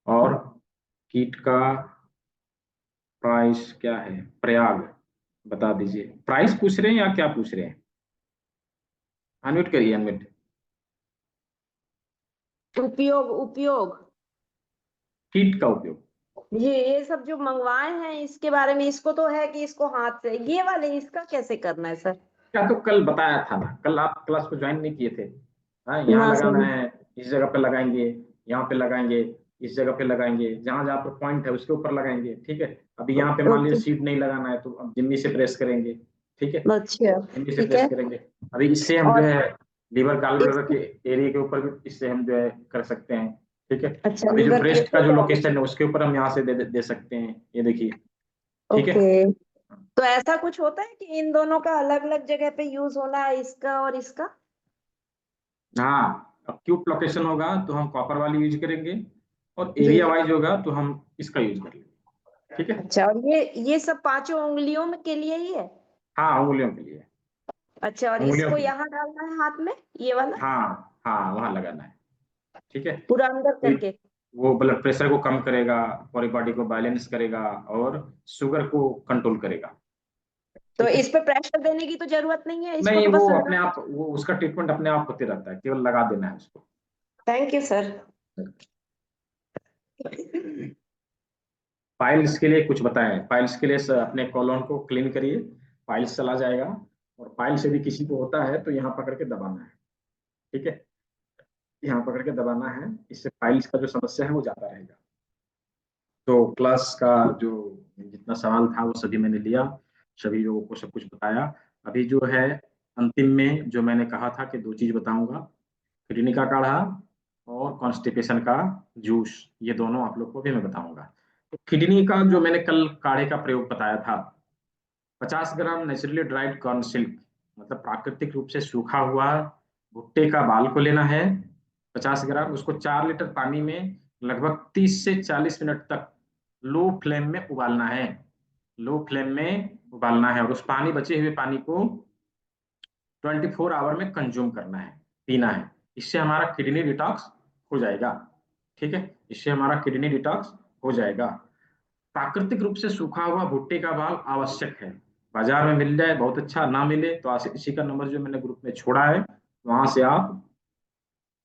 और कीट का प्राइस क्या है, प्रयाग बता दीजिए, प्राइस पूछ रहे हैं या क्या पूछ रहे हैं, अनम्यूट करिए, अनम्यूट। उपयोग उपयोग कीट का उपयोग, ये सब जो मंगवाए हैं इसके बारे में, इसको तो है कि इसको हाथ से, ये वाले इसका कैसे करना है सर? क्या तो कल बताया था ना, कल आप क्लास को ज्वाइन नहीं किए थे, हाँ यहाँ हाँ लगाना सर। है, इस जगह पे लगाएंगे, यहाँ पे लगाएंगे, इस जगह पे लगाएंगे, जहां जहां पर पॉइंट है उसके ऊपर लगाएंगे, ठीक है। अभी यहाँ पे मान लीजिए सीट नहीं लगाना है तो अब जिम्मी से प्रेस करेंगे, ठीक है, अच्छा जिम्मी से ठीक प्रेस है। करेंगे। अभी इससे हम जो और है लीवर गॉल ब्लैडर के एरिया के ऊपर भी इससे हम जो है कर सकते हैं, ठीक है। अच्छा, अभी जो लीवर के ब्रेस्ट का ऊपर जो क्या? लोकेशन है उसके ऊपर हम यहाँ से दे सकते हैं, ये देखिए, ठीक है। ओके, तो ऐसा कुछ होता है कि इन दोनों का अलग अलग जगह पे यूज होना है, इसका और इसका? हाँ एक्यूट लोकेशन होगा तो हम कॉपर वाली यूज करेंगे, और जी। एरिया वाइज होगा तो हम इसका यूज कर लेंगे, ठीक है। अच्छा, और ये सब 5 उंगलियों में के लिए ही है? हाँ उंगलियों के लिए, अच्छा, और उंगलियों इसको के लिए, यहाँ डालना है हाथ में, ये वाला हाँ हाँ वहां लगाना है, ठीक है। पूरा अंदर तो करके? वो ब्लड प्रेशर को कम करेगा, पूरी बॉडी को बैलेंस करेगा, और शुगर को कंट्रोल करेगा, तो ठीक है। इस पे प्रेशर देने की तो जरूरत नहीं है, इसको नहीं तो वो बस अपने लगा। आप, वो उसका ट्रीटमेंट अपने आप होते रहता है, केवल लगा देना है उसको। Thank you sir. फाइल्स के लिए कुछ बताएं, फाइल्स के लिए अपने कॉलोन को क्लीन करिए, फाइल्स चला जाएगा, और फाइल्स यदि किसी को होता है तो यहाँ पकड़ के दबाना है, ठीक है, यहाँ पकड़ के दबाना है, इससे फाइल्स का जो समस्या है वो जाता रहेगा। तो क्लास का जो जितना सवाल था वो सभी मैंने लिया, सभी लोगों को सब कुछ बताया। अभी जो है अंतिम में जो मैंने कहा था कि 2 चीज बताऊंगा, किडनी का काढ़ा और कॉन्स्टिपेशन का जूस, ये दोनों आप लोग को भी मैं बताऊंगा। तो किडनी का जो मैंने कल काढ़े का प्रयोग बताया था, 50 ग्राम नेचुरली ड्राइड कॉर्न सिल्क, मतलब प्राकृतिक रूप से सूखा हुआ भुट्टे का बाल को लेना है 50 ग्राम, उसको 4 लीटर पानी में लगभग 30 से 40 मिनट तक लो फ्लेम में उबालना है, लो फ्लेम में उबालना है, और उस पानी, बचे हुए पानी को 24 आवर में कंज्यूम करना है, पीना है। इससे हमारा किडनी डिटॉक्स हो जाएगा, ठीक है, इससे हमारा किडनी डिटॉक्स हो जाएगा। प्राकृतिक रूप से सूखा हुआ भुट्टे का बाल आवश्यक है, बाजार में मिल जाए बहुत अच्छा, ना मिले तो इसी का नंबर जो मैंने ग्रुप में छोड़ा है वहां से आप,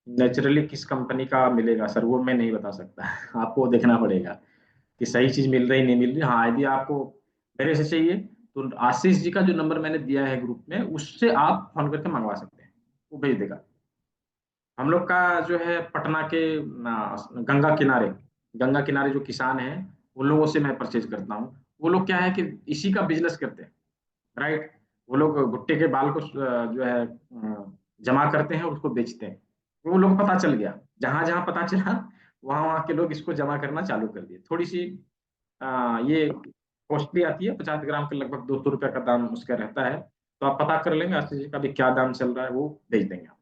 नेचुरली किस कंपनी का मिलेगा सर वो मैं नहीं बता सकता आपको देखना पड़ेगा कि सही चीज मिल रही नहीं मिल रही। हाँ यदि आपको मेरे से चाहिए तो आशीष जी का जो नंबर मैंने दिया है ग्रुप में, उससे आप फोन करके मंगवा सकते हैं, वो भेज देगा। हम लोग का जो है पटना के गंगा किनारे जो किसान हैं उन लोगों से मैं परचेज करता हूँ। वो लोग क्या है कि इसी का बिजनेस करते हैं, राइट। वो लोग भुट्टे के बाल को जो है जमा करते हैं और उसको बेचते हैं। वो लोग को पता चल गया, जहां जहां पता चला वहां वहां के लोग इसको जमा करना चालू कर दिए। थोड़ी सी ये कॉस्टली आती है, 50 ग्राम के लगभग 200 रुपये का दाम उसका रहता है, तो आप पता कर लेंगे आशीष जी का भी क्या दाम चल रहा है, वो भेज देंगे आप,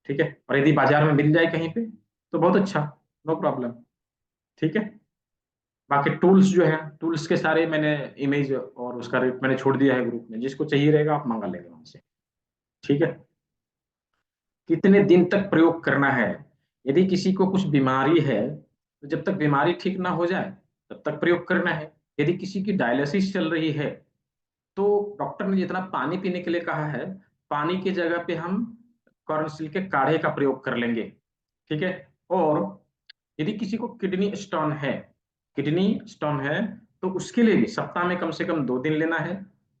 ठीक है। और यदि बाजार में मिल जाए कहीं पे तो बहुत अच्छा, नो प्रॉब्लम, ठीक है। बाकी टूल्स जो है, टूल्स के सारे मैंने इमेज और उसका रेट मैंने छोड़ दिया है ग्रुप में, जिसको चाहिए रहेगा आप मंगा लेंगे वहां से, ठीक है। कितने दिन तक प्रयोग करना है, यदि किसी को कुछ बीमारी है तो जब तक बीमारी ठीक ना हो जाए तब तक प्रयोग करना है। यदि किसी की डायलिसिस चल रही है तो डॉक्टर ने जितना पानी पीने के लिए कहा है, पानी की जगह पे हम कॉर्नसिल के काढ़े का प्रयोग कर लेंगे, ठीक है। और यदि किसी को किडनी स्टोन है तो उसके लिए भी सप्ताह में कम से कम 2 दिन लेना है।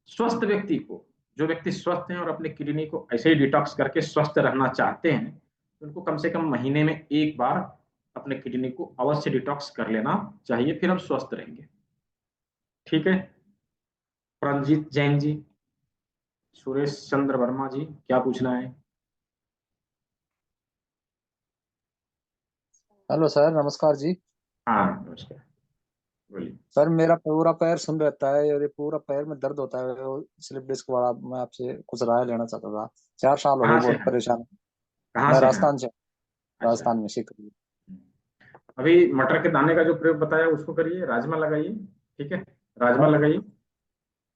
स्वस्थ व्यक्ति को, जो व्यक्ति स्वस्थ हैं और अपने किडनी को ऐसे ही डिटॉक्स करके स्वस्थ रहना चाहते हैं, उनको कम से कम महीने में एक बार अपने किडनी को अवश्य डिटॉक्स कर लेना चाहिए, फिर हम स्वस्थ रहेंगे, ठीक है। प्रंजीत जैन जी, सुरेश चंद्र वर्मा जी, क्या पूछना है? हेलो सर, नमस्कार जी। हाँ नमस्कार, बोलिए। सर मेरा पूरा पैर सुन रहता है और ये पूरा पैर में दर्द होता है, स्लिप डिस्क वाला। मैं आपसे कुछ राय लेना चाहता था। 4 साल हो कहाँ गए, से बहुत हैं? परेशान हूँ। कहाँ मैं से हैं? राजस्थान से, अच्छा, राजस्थान में सीकर। अभी मटर के दाने का जो प्रयोग बताया उसको करिए, राजमा लगाइए, ठीक है। राजमा हाँ, लगाइए,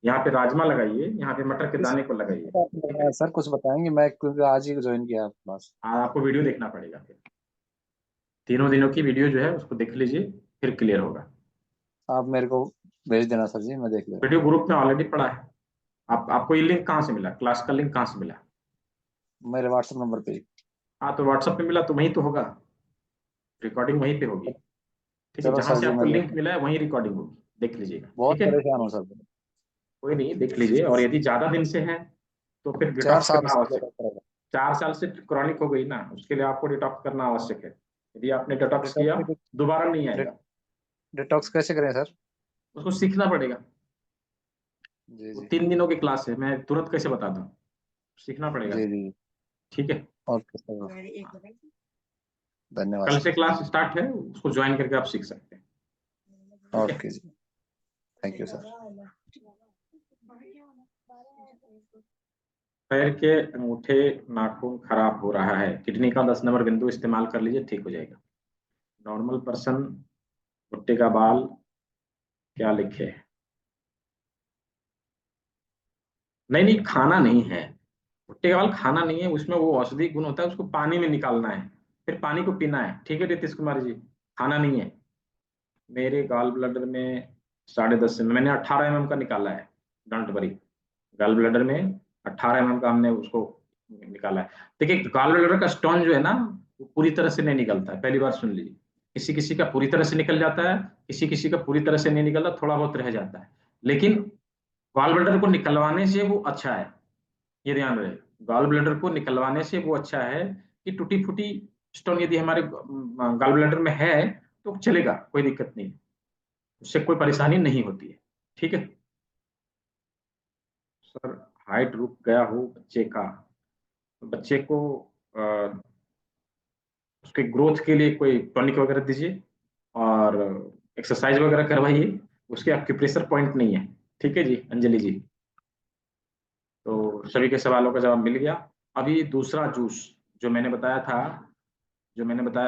यहाँ पे राजमा लगाइए, यहाँ पे मटर के दाने को लगाइए, ठीक है। सर कुछ बताएंगे? मैं क्योंकि आज ही ज्वाइन किया आपके पास। आपको वीडियो देखना पड़ेगा, फिर 3 दिनों की वीडियो जो है उसको देख लीजिए, फिर क्लियर होगा। आप मेरे को भेज देना सर जी, मैं देख लूंगा। वीडियो ग्रुप में ऑलरेडी पड़ा है। आपको ये लिंक कहाँ से मिला, क्लास का लिंक कहाँ से मिला? मेरे व्हाट्सएप नंबर पे। हाँ तो व्हाट्सएप पे मिला तो वहीं तो होगा, रिकॉर्डिंग वहीं पे होगी, ठीक है। चलो जहां सर से जी, आपको मैं लिंक मिला है वहीं रिकॉर्डिंग होगी, देख लीजिएगा, बहुत ठीक है। परेशान हूँ सर। कोई नहीं, देख लीजिए। और यदि ज्यादा दिन से है तो फिर 4 डिटॉक्स साल करना से आवश्यक है। 4 साल से क्रॉनिक हो गई ना, उसके लिए आपको डिटॉक्स करना आवश्यक है। यदि आपने डिटॉक्स किया दोबारा नहीं आएगा। डिटॉक्स कैसे करें सर? उसको सीखना पड़ेगा। जी वो जी 3 दिनों की क्लास है, मैं तुरंत कैसे बता दूं, सीखना पड़ेगा, जी जी। ठीक है। ओके सर, धन्यवाद कल सर। से क्लास स्टार्ट है, उसको ज्वाइन करके आप सीख सकते हैं, ठीक है। ओके जी, थैंक यू सर। पैर के अंगूठे नाखून खराब हो रहा है, किडनी का 10 नंबर बिंदु इस्तेमाल कर लीजिए, ठीक हो जाएगा। नॉर्मल पर्सन, भुट्टे का बाल, क्या लिखे? नहीं नहीं, खाना नहीं है, भुट्टे का बाल खाना नहीं है, उसमें वो औषधि गुण होता है, उसको पानी में निकालना है, फिर पानी को पीना है, ठीक है नीतीश कुमार जी, खाना नहीं है। मेरे गॉल ब्लडर में 10.5 मैंने 18 mm का निकाला है, डोंट वरी। गॉल ब्लडर में 18 mm का हमने उसको निकाला है। देखिए गॉल ब्लडर का स्टोन जो है ना, वो पूरी तरह से नहीं निकलता है, पहली बार सुन लीजिए। किसी किसी का पूरी तरह से निकल जाता है, किसी किसी का पूरी तरह से नहीं निकलता, थोड़ा बहुत रह जाता है। लेकिन गॉल ब्लडर को निकलवाने से वो अच्छा है, ये ध्यान रहे। गॉल ब्लैडर को निकलवाने से वो अच्छा है कि टूटी फूटी स्टोन यदि हमारे गॉल ब्लैडर में है तो चलेगा, कोई दिक्कत नहीं, उससे कोई परेशानी नहीं होती है, ठीक है। सर हाइट रुक गया हो बच्चे का, तो बच्चे को उसके ग्रोथ के लिए कोई टॉनिक वगैरह दीजिए और एक्सरसाइज वगैरह करवाइए। उसके एक्यूप्रेशर पॉइंट नहीं है, ठीक है जी अंजलि जी। तो सभी के सवालों का जवाब मिल गया। अभी दूसरा जूस जो मैंने बताया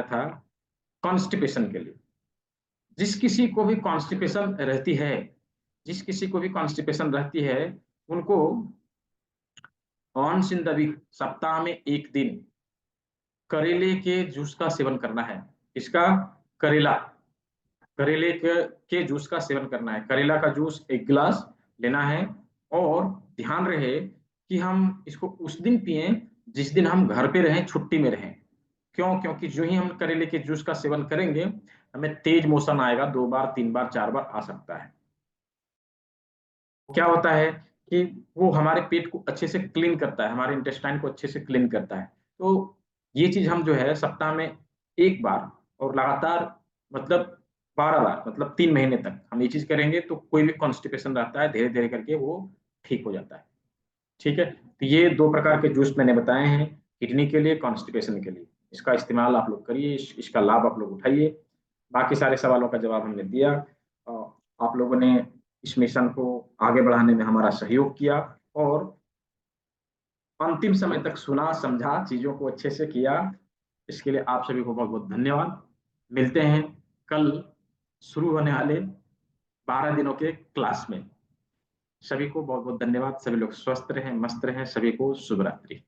था कॉन्स्टिपेशन के लिए, जिस किसी को भी कॉन्स्टिपेशन रहती है, उनको ऑन्स इन द वीक, सप्ताह में 1 दिन करेले के जूस का सेवन करना है। इसका करेले के जूस का सेवन करना है। करेला का जूस 1 गिलास लेना है और ध्यान रहे कि हम इसको उस दिन पिए जिस दिन हम घर पे रहें, छुट्टी में रहें। क्यों? क्योंकि जो ही हम करेले के जूस का सेवन करेंगे हमें तेज मोशन आएगा, 2 बार 3 बार 4 बार आ सकता है। क्या होता है कि वो हमारे पेट को अच्छे से क्लीन करता है, हमारे इंटेस्टाइन को अच्छे से क्लीन करता है। तो ये चीज हम जो है सप्ताह में 1 बार और लगातार मतलब 12 बार, मतलब 3 महीने तक हम ये चीज करेंगे तो कोई भी कॉन्स्टिपेशन रहता है धीरे धीरे करके वो ठीक हो जाता है, ठीक है। तो ये 2 प्रकार के जूस मैंने बताए हैं, किडनी के लिए, कॉन्स्टिपेशन के लिए। इसका इस्तेमाल आप लोग करिए, इसका लाभ आप लोग उठाइए। बाकी सारे सवालों का जवाब हमने दिया। आप लोगों ने इस मिशन को आगे बढ़ाने में हमारा सहयोग किया और अंतिम समय तक सुना, समझा, चीजों को अच्छे से किया, इसके लिए आप सभी को बहुत बहुत धन्यवाद। मिलते हैं कल शुरू होने वाले 12 दिनों के क्लास में। सभी को बहुत बहुत धन्यवाद। सभी लोग स्वस्थ रहें, मस्त रहें। सभी को शुभ रात्रि।